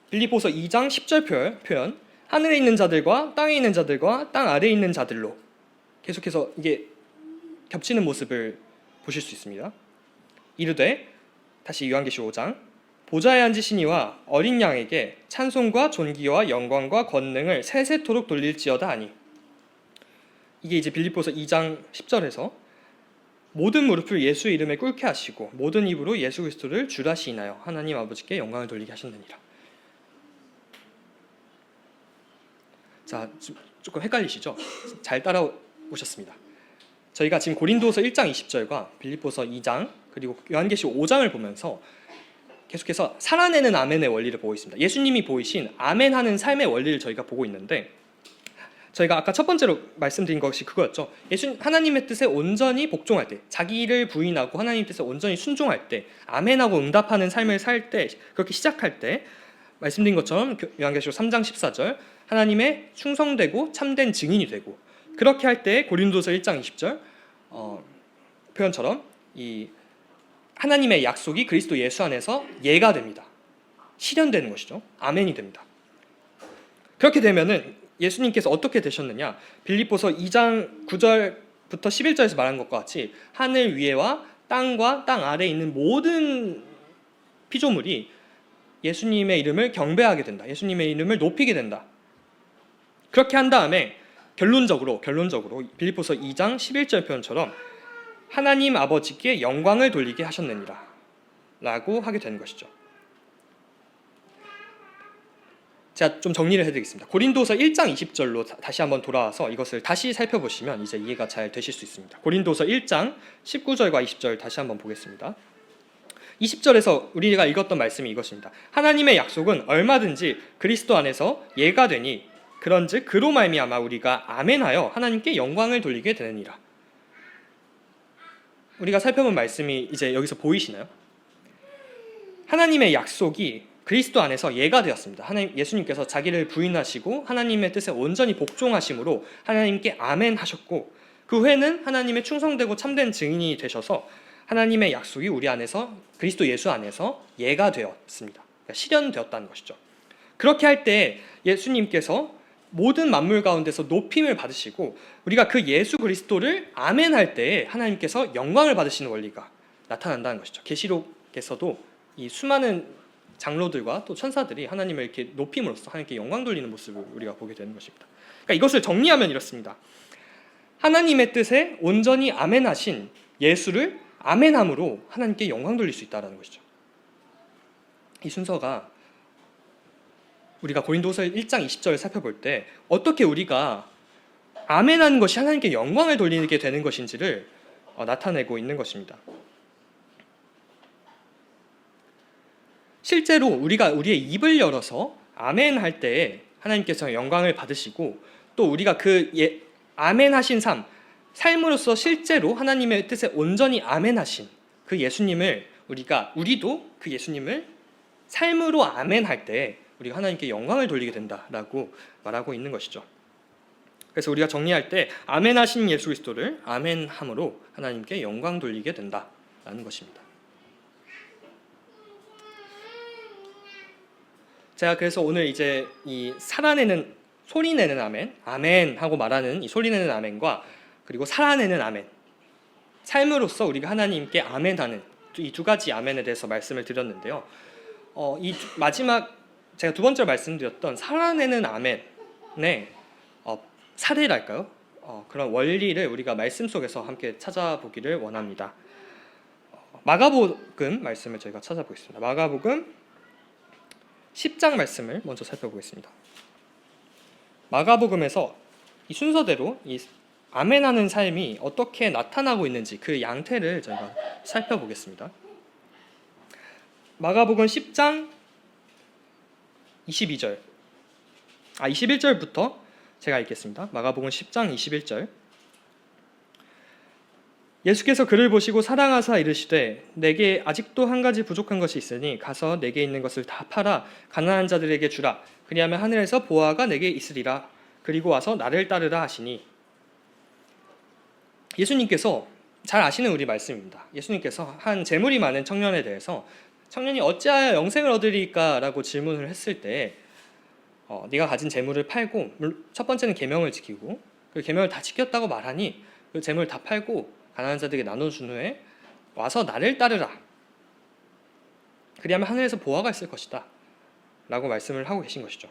[SPEAKER 1] 빌립보서 2장 10절 표현 하늘에 있는 자들과 땅에 있는 자들과 땅 아래에 있는 자들로 계속해서 이게 겹치는 모습을 보실 수 있습니다. 이르되 다시 요한계시록 5장 보좌에 앉으신 이와 어린 양에게 찬송과 존귀와 영광과 권능을 세세토록 돌릴지어다 하니 이게 이제 빌립보서 2장 10절에서 모든 무릎을 예수의 이름에 꿇게 하시고 모든 입으로 예수 그리스도를 주라 시인하여 하나님 아버지께 영광을 돌리게 하셨느니라. 자, 조금 헷갈리시죠? 잘 따라오셨습니다. 저희가 지금 고린도서 1장 20절과 빌립보서 2장 그리고 요한계시록 5장을 보면서 계속해서 살아내는 아멘의 원리를 보고 있습니다. 예수님이 보이신 아멘하는 삶의 원리를 저희가 보고 있는데 저희가 아까 첫 번째로 말씀드린 것이 그거였죠. 하나님의 뜻에 온전히 복종할 때, 자기를 부인하고 하나님 뜻에 온전히 순종할 때, 아멘하고 응답하는 삶을 살 때, 그렇게 시작할 때 말씀드린 것처럼 요한계시록 3장 14절 하나님의 충성되고 참된 증인이 되고 그렇게 할 때 고린도서 1장 20절 표현처럼 이 하나님의 약속이 그리스도 예수 안에서 예가 됩니다. 실현되는 것이죠. 아멘이 됩니다. 그렇게 되면은 예수님께서 어떻게 되셨느냐? 빌립보서 2장 9절부터 11절에서 말한 것과 같이 하늘 위에와 땅과 땅 아래에 있는 모든 피조물이 예수님의 이름을 경배하게 된다. 예수님의 이름을 높이게 된다. 그렇게 한 다음에 결론적으로 빌립보서 2장 11절 표현처럼 하나님 아버지께 영광을 돌리게 하셨느니라 라고 하게 되는 것이죠. 제가 좀 정리를 해드리겠습니다. 고린도서 1장 20절로 다시 한번 돌아와서 이것을 다시 살펴보시면 이제 이해가 잘 되실 수 있습니다. 고린도서 1장 19절과 20절 다시 한번 보겠습니다. 20절에서 우리가 읽었던 말씀이 이것입니다. 하나님의 약속은 얼마든지 그리스도 안에서 예가 되니 그런즉 그로 말미암아 우리가 아멘하여 하나님께 영광을 돌리게 되느니라. 우리가 살펴본 말씀이 이제 여기서 보이시나요? 하나님의 약속이 그리스도 안에서 예가 되었습니다. 예수님께서 자기를 부인하시고 하나님의 뜻에 온전히 복종하심으로 하나님께 아멘 하셨고 그 후에는 하나님의 충성되고 참된 증인이 되셔서 하나님의 약속이 우리 안에서 그리스도 예수 안에서 예가 되었습니다. 그러니까 실현되었다는 것이죠. 그렇게 할 때 예수님께서 모든 만물 가운데서 높임을 받으시고 우리가 그 예수 그리스도를 아멘할 때 하나님께서 영광을 받으시는 원리가 나타난다는 것이죠. 계시록에서도 이 수많은 장로들과 또 천사들이 하나님을 이렇게 높임으로써 하나님께 영광 돌리는 모습을 우리가 보게 되는 것입니다. 그러니까 이것을 정리하면 이렇습니다. 하나님의 뜻에 온전히 아멘하신 예수를 아멘함으로 하나님께 영광 돌릴 수 있다는 것이죠. 이 순서가 우리가 고린도서 1장 20절을 살펴볼 때 어떻게 우리가 아멘하는 것이 하나님께 영광을 돌리게 되는 것인지를 나타내고 있는 것입니다. 실제로 우리가 우리의 입을 열어서 아멘 할 때에 하나님께서 영광을 받으시고, 또 우리가 아멘 하신 삶으로서 실제로 하나님의 뜻에 온전히 아멘 하신 그 예수님을 우리도 그 예수님을 삶으로 아멘 할 때 우리가 하나님께 영광을 돌리게 된다라고 말하고 있는 것이죠. 그래서 우리가 정리할 때 아멘 하신 예수 그리스도를 아멘함으로 하나님께 영광 돌리게 된다라는 것입니다. 제가 그래서 오늘 이제 이 살아내는, 소리내는 아멘, 아멘 하고 말하는 이 소리내는 아멘과 그리고 살아내는 아멘, 삶으로서 우리가 하나님께 아멘하는 이 두 가지 아멘에 대해서 말씀을 드렸는데요. 이 마지막 제가 두 번째로 말씀드렸던 살아내는 아멘의 사례랄까요? 그런 원리를 우리가 말씀 속에서 함께 찾아보기를 원합니다. 마가복음 말씀을 저희가 찾아보겠습니다. 마가복음 10장 말씀을 먼저 살펴보겠습니다. 마가복음에서 이 순서대로 이 아멘하는 삶이 어떻게 나타나고 있는지 그 양태를 저희가 살펴보겠습니다. 마가복음 10장 21절부터 제가 읽겠습니다. 마가복음 10장 21절. 예수께서 그를 보시고 사랑하사 이르시되 내게 아직도 한 가지 부족한 것이 있으니 가서 내게 있는 것을 다 팔아 가난한 자들에게 주라. 그리하면 하늘에서 보화가 내게 있으리라. 그리고 와서 나를 따르라 하시니. 예수님께서 잘 아시는 우리 말씀입니다. 예수님께서 한 재물이 많은 청년에 대해서 청년이 어찌하여 영생을 얻으리까? 라고 질문을 했을 때 네가 가진 재물을 팔고, 첫 번째는 계명을 지키고 그 계명을 다 지켰다고 말하니 그 재물을 다 팔고 가난한 자들에게 나눠준 후에 와서 나를 따르라. 그리하면 하늘에서 보화가 있을 것이다 라고 말씀을 하고 계신 것이죠.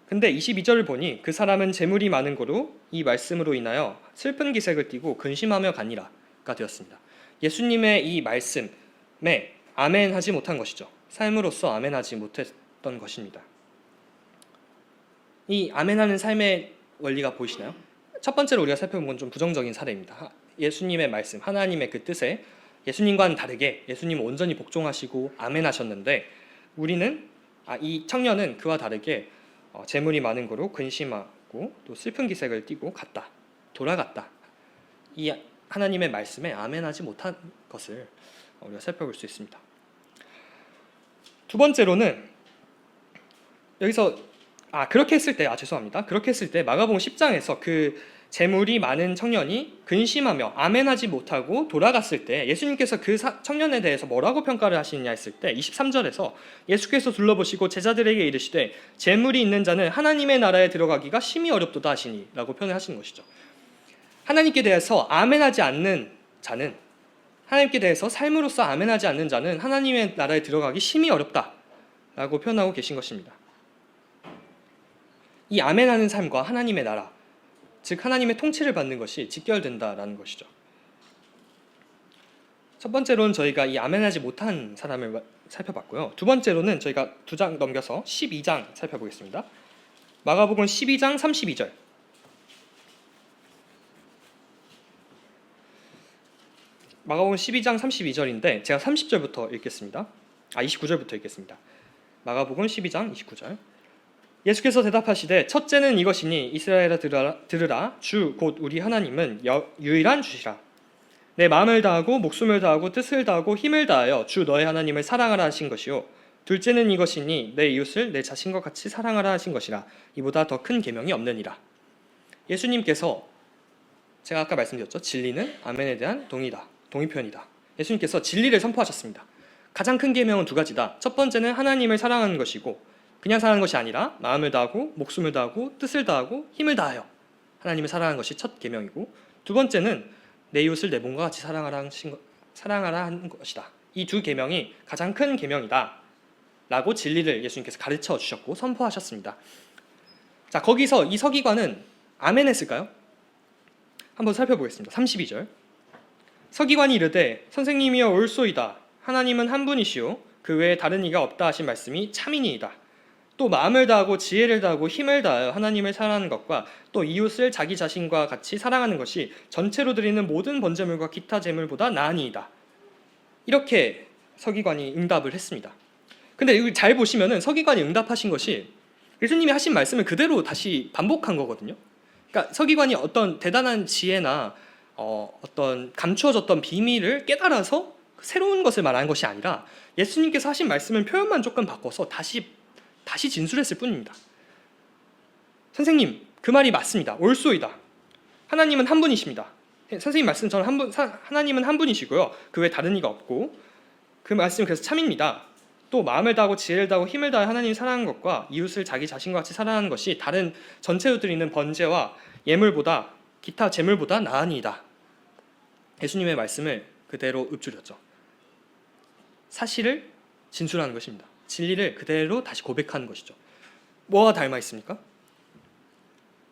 [SPEAKER 1] 근데 22절을 보니 그 사람은 재물이 많은 고로 이 말씀으로 인하여 슬픈 기색을 띠고 근심하며 가니라가 되었습니다. 예수님의 이 말씀에 아멘하지 못한 것이죠. 삶으로서 아멘하지 못했던 것입니다. 이 아멘하는 삶의 원리가 보이시나요? 첫 번째로 우리가 살펴본 건 좀 부정적인 사례입니다. 예수님의 말씀, 하나님의 그 뜻에 예수님과는 다르게 예수님은 온전히 복종하시고 아멘하셨는데, 우리는 이 청년은 그와 다르게 재물이 많은 거로 근심하고 또 슬픈 기색을 띠고 돌아갔다. 이 하나님의 말씀에 아멘하지 못한 것을 우리가 살펴볼 수 있습니다. 두 번째로는 여기서 그렇게 했을 때 마가복음 10장에서 그 재물이 많은 청년이 근심하며 아멘하지 못하고 돌아갔을 때 예수님께서 그 청년에 대해서 뭐라고 평가를 하시느냐 했을 때 23절에서 예수께서 둘러보시고 제자들에게 이르시되 재물이 있는 자는 하나님의 나라에 들어가기가 심히 어렵도다 하시니 라고 표현을 하시는 것이죠. 하나님께 대해서 아멘하지 않는 자는, 하나님께 대해서 삶으로서 아멘하지 않는 자는 하나님의 나라에 들어가기 심히 어렵다 라고 표현하고 계신 것입니다. 이 아멘하는 삶과 하나님의 나라, 즉 하나님의 통치를 받는 것이 직결된다라는 것이죠. 첫 번째로는 저희가 이 아멘하지 못한 사람을 살펴봤고요. 두 번째로는 저희가 두 장 넘겨서 12장 살펴보겠습니다. 마가복음 12장 32절. 마가복음 12장 32절인데 제가 30절부터 읽겠습니다. 29절부터 읽겠습니다. 마가복음 12장 29절. 예수께서 대답하시되 첫째는 이것이니 이스라엘아 들으라. 주 곧 우리 하나님은 유일한 주시라. 내 마음을 다하고 목숨을 다하고 뜻을 다하고 힘을 다하여 주 너의 하나님을 사랑하라 하신 것이요. 둘째는 이것이니 내 이웃을 내 자신과 같이 사랑하라 하신 것이라. 이보다 더 큰 계명이 없느니라. 예수님께서, 제가 아까 말씀드렸죠. 진리는 아멘에 대한 동의 표현이다. 예수님께서 진리를 선포하셨습니다. 가장 큰 계명은 두 가지다. 첫 번째는 하나님을 사랑하는 것이고, 그냥 사랑하는 것이 아니라 마음을 다하고 목숨을 다하고 뜻을 다하고 힘을 다하여 하나님을 사랑하는 것이 첫 계명이고, 두 번째는 내 이웃을 내 몸과 같이 사랑하라 하는 것이다. 이 두 계명이 가장 큰 계명이다 라고 진리를 예수님께서 가르쳐 주셨고 선포하셨습니다. 자, 거기서 이 서기관은 아멘 했을까요? 한번 살펴보겠습니다. 32절. 서기관이 이르되 선생님이여 옳소이다. 하나님은 한 분이시오 그 외에 다른 이가 없다 하신 말씀이 참이니이다. 또 마음을 다하고 지혜를 다하고 힘을 다하여 하나님을 사랑하는 것과 또 이웃을 자기 자신과 같이 사랑하는 것이 전체로 드리는 모든 번제물과 기타 제물보다 나으니이다. 이렇게 서기관이 응답을 했습니다. 근데 여기 잘 보시면은 서기관이 응답하신 것이 예수님이 하신 말씀을 그대로 다시 반복한 거거든요. 그러니까 서기관이 어떤 대단한 지혜나 어떤 감추어졌던 비밀을 깨달아서 새로운 것을 말하는 것이 아니라 예수님께서 하신 말씀을 표현만 조금 바꿔서 다시 진술했을 뿐입니다. 선생님, 그 말이 맞습니다. 옳소이다. 하나님은 한 분이십니다. 선생님 말씀처럼 하나님은 한 분이시고요. 그 외에 다른 이가 없고 그 말씀은 그래서 참입니다. 또 마음을 다하고 지혜를 다하고 힘을 다해 하나님을 사랑하는 것과 이웃을 자기 자신과 같이 사랑하는 것이 다른 전체로 드리는 번제와 예물보다 기타 제물보다 나으니이다. 예수님의 말씀을 그대로 읊조렸죠. 사실을 진술하는 것입니다. 진리를 그대로 다시 고백하는 것이죠. 뭐와 닮아 있습니까?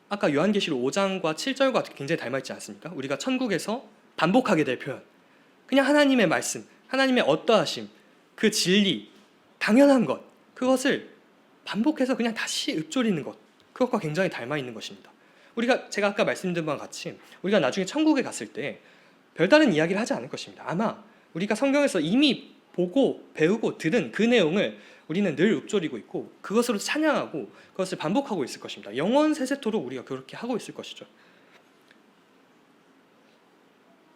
[SPEAKER 1] 아까 요한계시록 5장과 7절과 굉장히 닮아 있지 않습니까? 우리가 천국에서 반복하게 될 표현. 그냥 하나님의 말씀, 하나님의 어떠하심, 그 진리, 당연한 것, 그것을 반복해서 그냥 다시 읊조리는 것, 그것과 굉장히 닮아 있는 것입니다. 제가 아까 말씀드린 바와 같이 우리가 나중에 천국에 갔을 때 별다른 이야기를 하지 않을 것입니다. 아마 우리가 성경에서 이미 보고 배우고 들은 그 내용을 우리는 늘 읊조리고 있고 그것으로 찬양하고 그것을 반복하고 있을 것입니다. 영원 세세토록 우리가 그렇게 하고 있을 것이죠.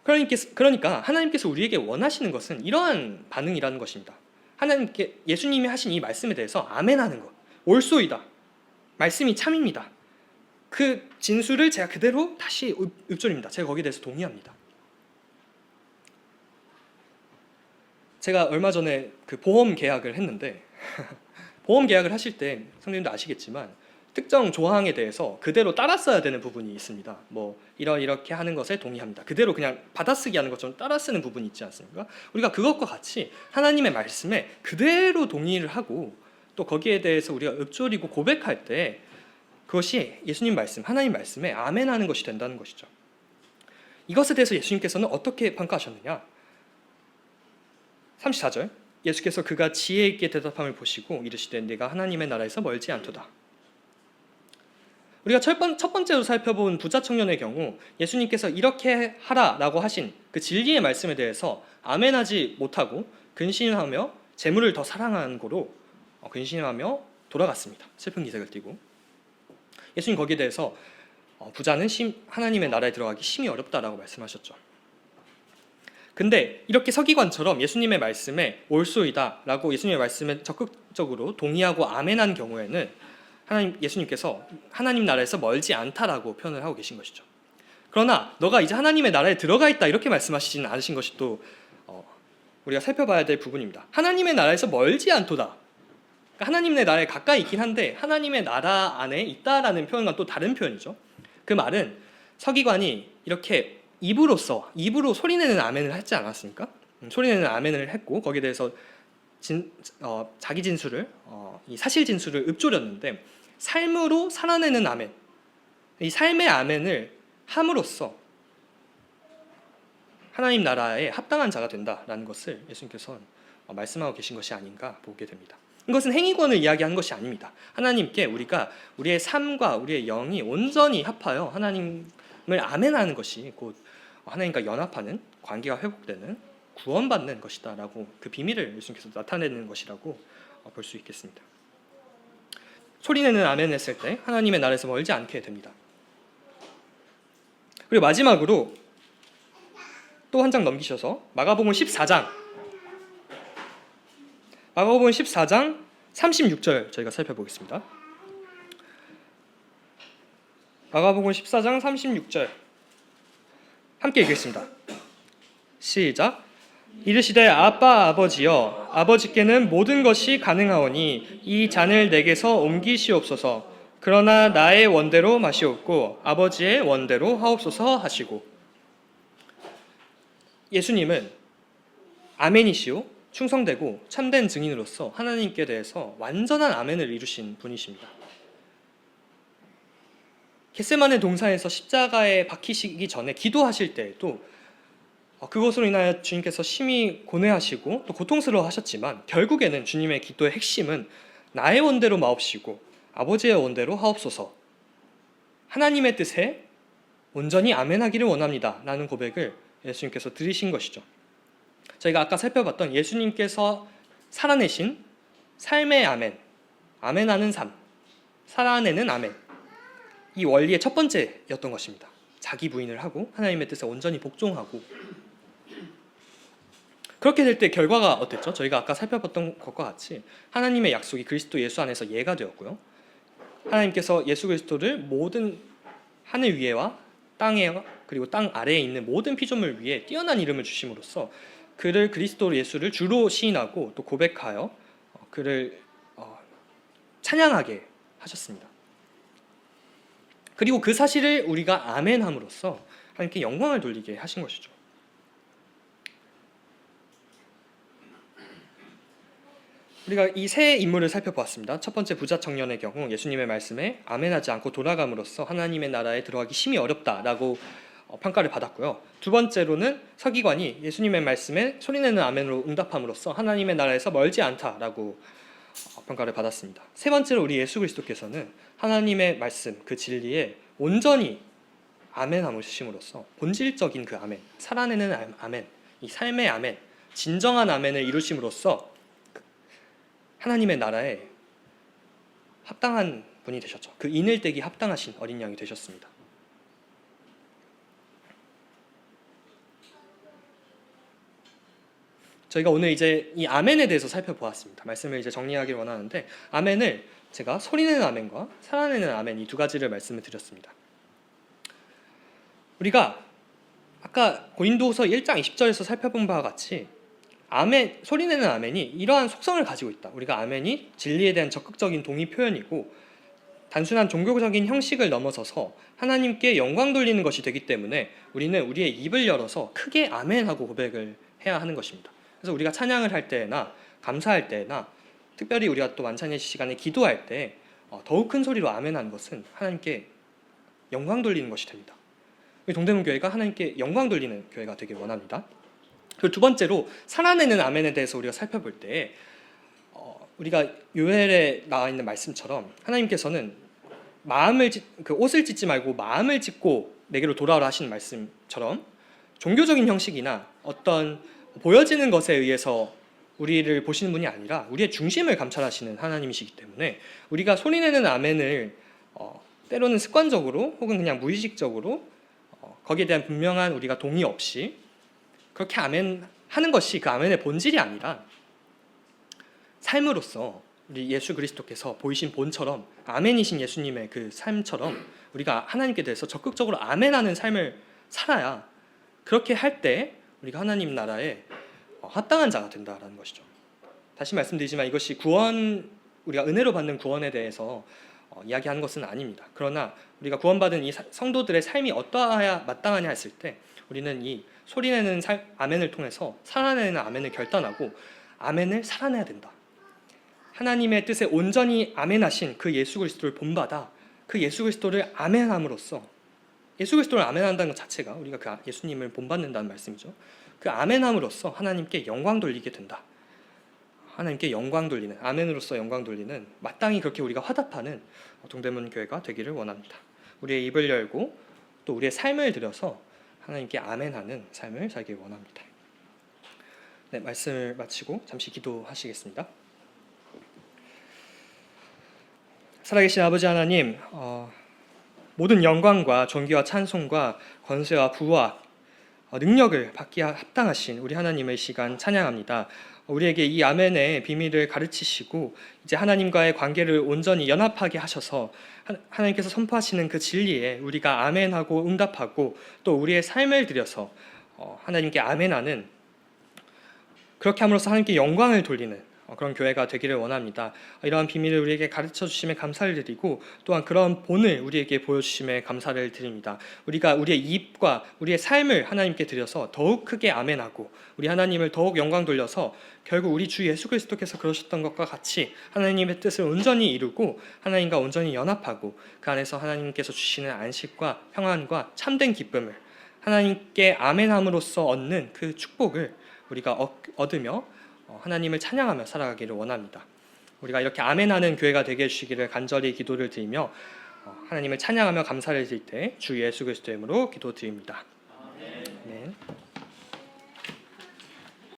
[SPEAKER 1] 그러니까 하나님께서 우리에게 원하시는 것은 이러한 반응이라는 것입니다. 예수님이 하신 이 말씀에 대해서 아멘하는 것, 옳소이다, 말씀이 참입니다. 그 진술을 제가 그대로 다시 읊조립니다. 제가 거기에 대해서 동의합니다. 제가 얼마 전에 그 보험 계약을 했는데 보험 계약을 하실 때 선생님도 아시겠지만 특정 조항에 대해서 그대로 따라써야 되는 부분이 있습니다. 뭐 이렇게 하는 것에 동의합니다. 그대로 그냥 받아쓰기 하는 것처럼 따라쓰는 부분이 있지 않습니까? 우리가 그것과 같이 하나님의 말씀에 그대로 동의를 하고 또 거기에 대해서 우리가 읊조리고 고백할 때 그것이 예수님 말씀, 하나님 말씀에 아멘하는 것이 된다는 것이죠. 이것에 대해서 예수님께서는 어떻게 평가하셨느냐? 34절, 예수께서 그가 지혜 있게 대답함을 보시고 이르시되 내가 하나님의 나라에서 멀지 않도다. 우리가 첫 번째로 살펴본 부자 청년의 경우 예수님께서 이렇게 하라라고 하신 그 진리의 말씀에 대해서 아멘하지 못하고 근심하며 재물을 더 사랑하는 거로 근심하며 돌아갔습니다. 슬픈 기색을 띠고. 예수님 거기에 대해서 부자는 하나님의 나라에 들어가기 심히 어렵다라고 말씀하셨죠. 근데 이렇게 서기관처럼 예수님의 말씀에 옳소이다 라고 예수님의 말씀에 적극적으로 동의하고 아멘한 경우에는 예수님께서 하나님 나라에서 멀지 않다라고 표현을 하고 계신 것이죠. 그러나 너가 이제 하나님의 나라에 들어가 있다 이렇게 말씀하시지는 않으신 것이 또 우리가 살펴봐야 될 부분입니다. 하나님의 나라에서 멀지 않도다. 그러니까 하나님의 나라에 가까이 있긴 한데 하나님의 나라 안에 있다라는 표현과 또 다른 표현이죠. 그 말은 서기관이 이렇게 입으로 소리내는 아멘을 했지 않았습니까? 소리내는 아멘을 했고 거기에 대해서 자기 진술을 이 사실 진술을 읊조렸는데 삶으로 살아내는 아멘, 이 삶의 아멘을 함으로써 하나님 나라에 합당한 자가 된다라는 것을 예수님께서 말씀하고 계신 것이 아닌가 보게 됩니다. 이것은 행위권을 이야기하는 것이 아닙니다. 하나님께 우리가 우리의 삶과 우리의 영이 온전히 합하여 하나님을 아멘하는 것이 곧 하나님과 연합하는 관계가 회복되는 구원받는 것이다라고 그 비밀을 예수님께서 나타내는 것이라고 볼 수 있겠습니다. 소리내는 아멘 했을 때 하나님의 나라에서 멀지 않게 됩니다. 그리고 마지막으로 또 한 장 넘기셔서 마가복음 14장 36절 저희가 살펴보겠습니다. 마가복음 14장 36절 함께 읽겠습니다. 시작. 이르시되 아빠 아버지여 아버지께는 모든 것이 가능하오니 이 잔을 내게서 옮기시옵소서. 그러나 나의 원대로 마시옵고 아버지의 원대로 하옵소서 하시고. 예수님은 아멘이시오 충성되고 참된 증인으로서 하나님께 대해서 완전한 아멘을 이루신 분이십니다. 겟세마네 동산에서 십자가에 박히시기 전에 기도하실 때에도 그것으로 인하여 주님께서 심히 고뇌하시고 또 고통스러워하셨지만 결국에는 주님의 기도의 핵심은 나의 원대로 마옵시고 아버지의 원대로 하옵소서. 하나님의 뜻에 온전히 아멘하기를 원합니다 라는 고백을 예수님께서 드리신 것이죠. 저희가 아까 살펴봤던 예수님께서 살아내신 삶의 아멘, 아멘하는 삶, 살아내는 아멘, 이 원리의 첫 번째였던 것입니다. 자기 부인을 하고 하나님의 뜻에 온전히 복종하고. 그렇게 될 때 결과가 어땠죠? 저희가 아까 살펴봤던 것과 같이 하나님의 약속이 그리스도 예수 안에서 예가 되었고요. 하나님께서 예수 그리스도를 모든 하늘 위에와 땅에 그리고 땅 아래에 있는 모든 피조물 위에 뛰어난 이름을 주심으로써 그를 그리스도 예수를 주로 시인하고 또 고백하여 그를 찬양하게 하셨습니다. 그리고 그 사실을 우리가 아멘함으로써 하나님께 영광을 돌리게 하신 것이죠. 우리가 이 세 인물을 살펴보았습니다. 첫 번째 부자 청년의 경우 예수님의 말씀에 아멘하지 않고 돌아감으로써 하나님의 나라에 들어가기 심히 어렵다라고 평가를 받았고요. 두 번째로는 서기관이 예수님의 말씀에 소리내는 아멘으로 응답함으로써 하나님의 나라에서 멀지 않다라고 평가를 받았습니다. 세 번째로 우리 예수 그리스도께서는 하나님의 말씀, 그 진리에 온전히 아멘함으로써 본질적인 그 아멘, 살아내는 아멘, 이 삶의 아멘, 진정한 아멘을 이루심으로써 하나님의 나라에 합당한 분이 되셨죠. 그 인을 떼기 합당하신 어린 양이 되셨습니다. 저희가 오늘 이제 이 아멘에 대해서 살펴보았습니다. 말씀을 이제 정리하길 원하는데, 아멘을 제가 소리내는 아멘과 살아내는 아멘 이 두 가지를 말씀을 드렸습니다. 우리가 아까 고린도후서 1장 20절에서 살펴본 바와 같이 아멘, 소리내는 아멘이 이러한 속성을 가지고 있다. 우리가 아멘이 진리에 대한 적극적인 동의 표현이고 단순한 종교적인 형식을 넘어서서 하나님께 영광 돌리는 것이 되기 때문에 우리는 우리의 입을 열어서 크게 아멘하고 고백을 해야 하는 것입니다. 그래서 우리가 찬양을 할 때나 감사할 때나 특별히 우리가 또 만찬의 시간에 기도할 때 더욱 큰 소리로 아멘하는 것은 하나님께 영광 돌리는 것이 됩니다. 동대문교회가 하나님께 영광 돌리는 교회가 되길 원합니다. 그리고 두 번째로 살아내는 아멘에 대해서 우리가 살펴볼 때 우리가 요엘에 나와 있는 말씀처럼 하나님께서는 옷을 찢지 말고 마음을 찢고 내게로 돌아오라 하시는 말씀처럼 종교적인 형식이나 어떤 보여지는 것에 의해서 우리를 보시는 분이 아니라 우리의 중심을 감찰하시는 하나님이시기 때문에 우리가 소리내는 아멘을 때로는 습관적으로 혹은 그냥 무의식적으로 거기에 대한 분명한 우리가 동의 없이 그렇게 아멘하는 것이 그 아멘의 본질이 아니라 삶으로서 우리 예수 그리스도께서 보이신 본처럼 아멘이신 예수님의 그 삶처럼 우리가 하나님께 대해서 적극적으로 아멘하는 삶을 살아야 그렇게 할 때 우리가 하나님 나라에 합당한 자가 된다라는 것이죠. 다시 말씀드리지만 이것이 우리가 은혜로 받는 구원에 대해서 이야기하는 것은 아닙니다. 그러나 우리가 구원받은 이 성도들의 삶이 어떠해야 마땅하냐 했을 때 우리는 이 소리내는 아멘을 통해서 살아내는 아멘을 결단하고 아멘을 살아내야 된다. 하나님의 뜻에 온전히 아멘하신 그 예수 그리스도를 본받아 그 예수 그리스도를 아멘함으로써 예수 그리스도를 아멘한다는 것 자체가 우리가 그 예수님을 본받는다는 말씀이죠. 그 아멘함으로써 하나님께 영광 돌리게 된다. 하나님께 영광 돌리는 아멘으로써 영광 돌리는 마땅히 그렇게 우리가 화답하는 동대문 교회가 되기를 원합니다. 우리의 입을 열고 또 우리의 삶을 들여서 하나님께 아멘하는 삶을 살길 원합니다. 네, 말씀을 마치고 잠시 기도하시겠습니다. 살아계신 아버지 하나님, 모든 영광과 존귀와 찬송과 권세와 부와 능력을 받기에 합당하신 우리 하나님의 시간 찬양합니다. 우리에게 이 아멘의 비밀을 가르치시고 이제 하나님과의 관계를 온전히 연합하게 하셔서 하나님께서 선포하시는 그 진리에 우리가 아멘하고 응답하고 또 우리의 삶을 들여서 하나님께 아멘하는, 그렇게 함으로써 하나님께 영광을 돌리는 그런 교회가 되기를 원합니다. 이러한 비밀을 우리에게 가르쳐 주심에 감사를 드리고 또한 그런 본을 우리에게 보여주심에 감사를 드립니다. 우리가 우리의 입과 우리의 삶을 하나님께 드려서 더욱 크게 아멘하고 우리 하나님을 더욱 영광 돌려서 결국 우리 주 예수 그리스도께서 그러셨던 것과 같이 하나님의 뜻을 온전히 이루고 하나님과 온전히 연합하고 그 안에서 하나님께서 주시는 안식과 평안과 참된 기쁨을 하나님께 아멘함으로써 얻는 그 축복을 우리가 얻으며 하나님을 찬양하며 살아가기를 원합니다. 우리가 이렇게 아멘하는 교회가 되게 해주시기를 간절히 기도를 드리며 하나님을 찬양하며 감사를 드릴 때 주 예수 그리스도의 이름으로 기도드립니다.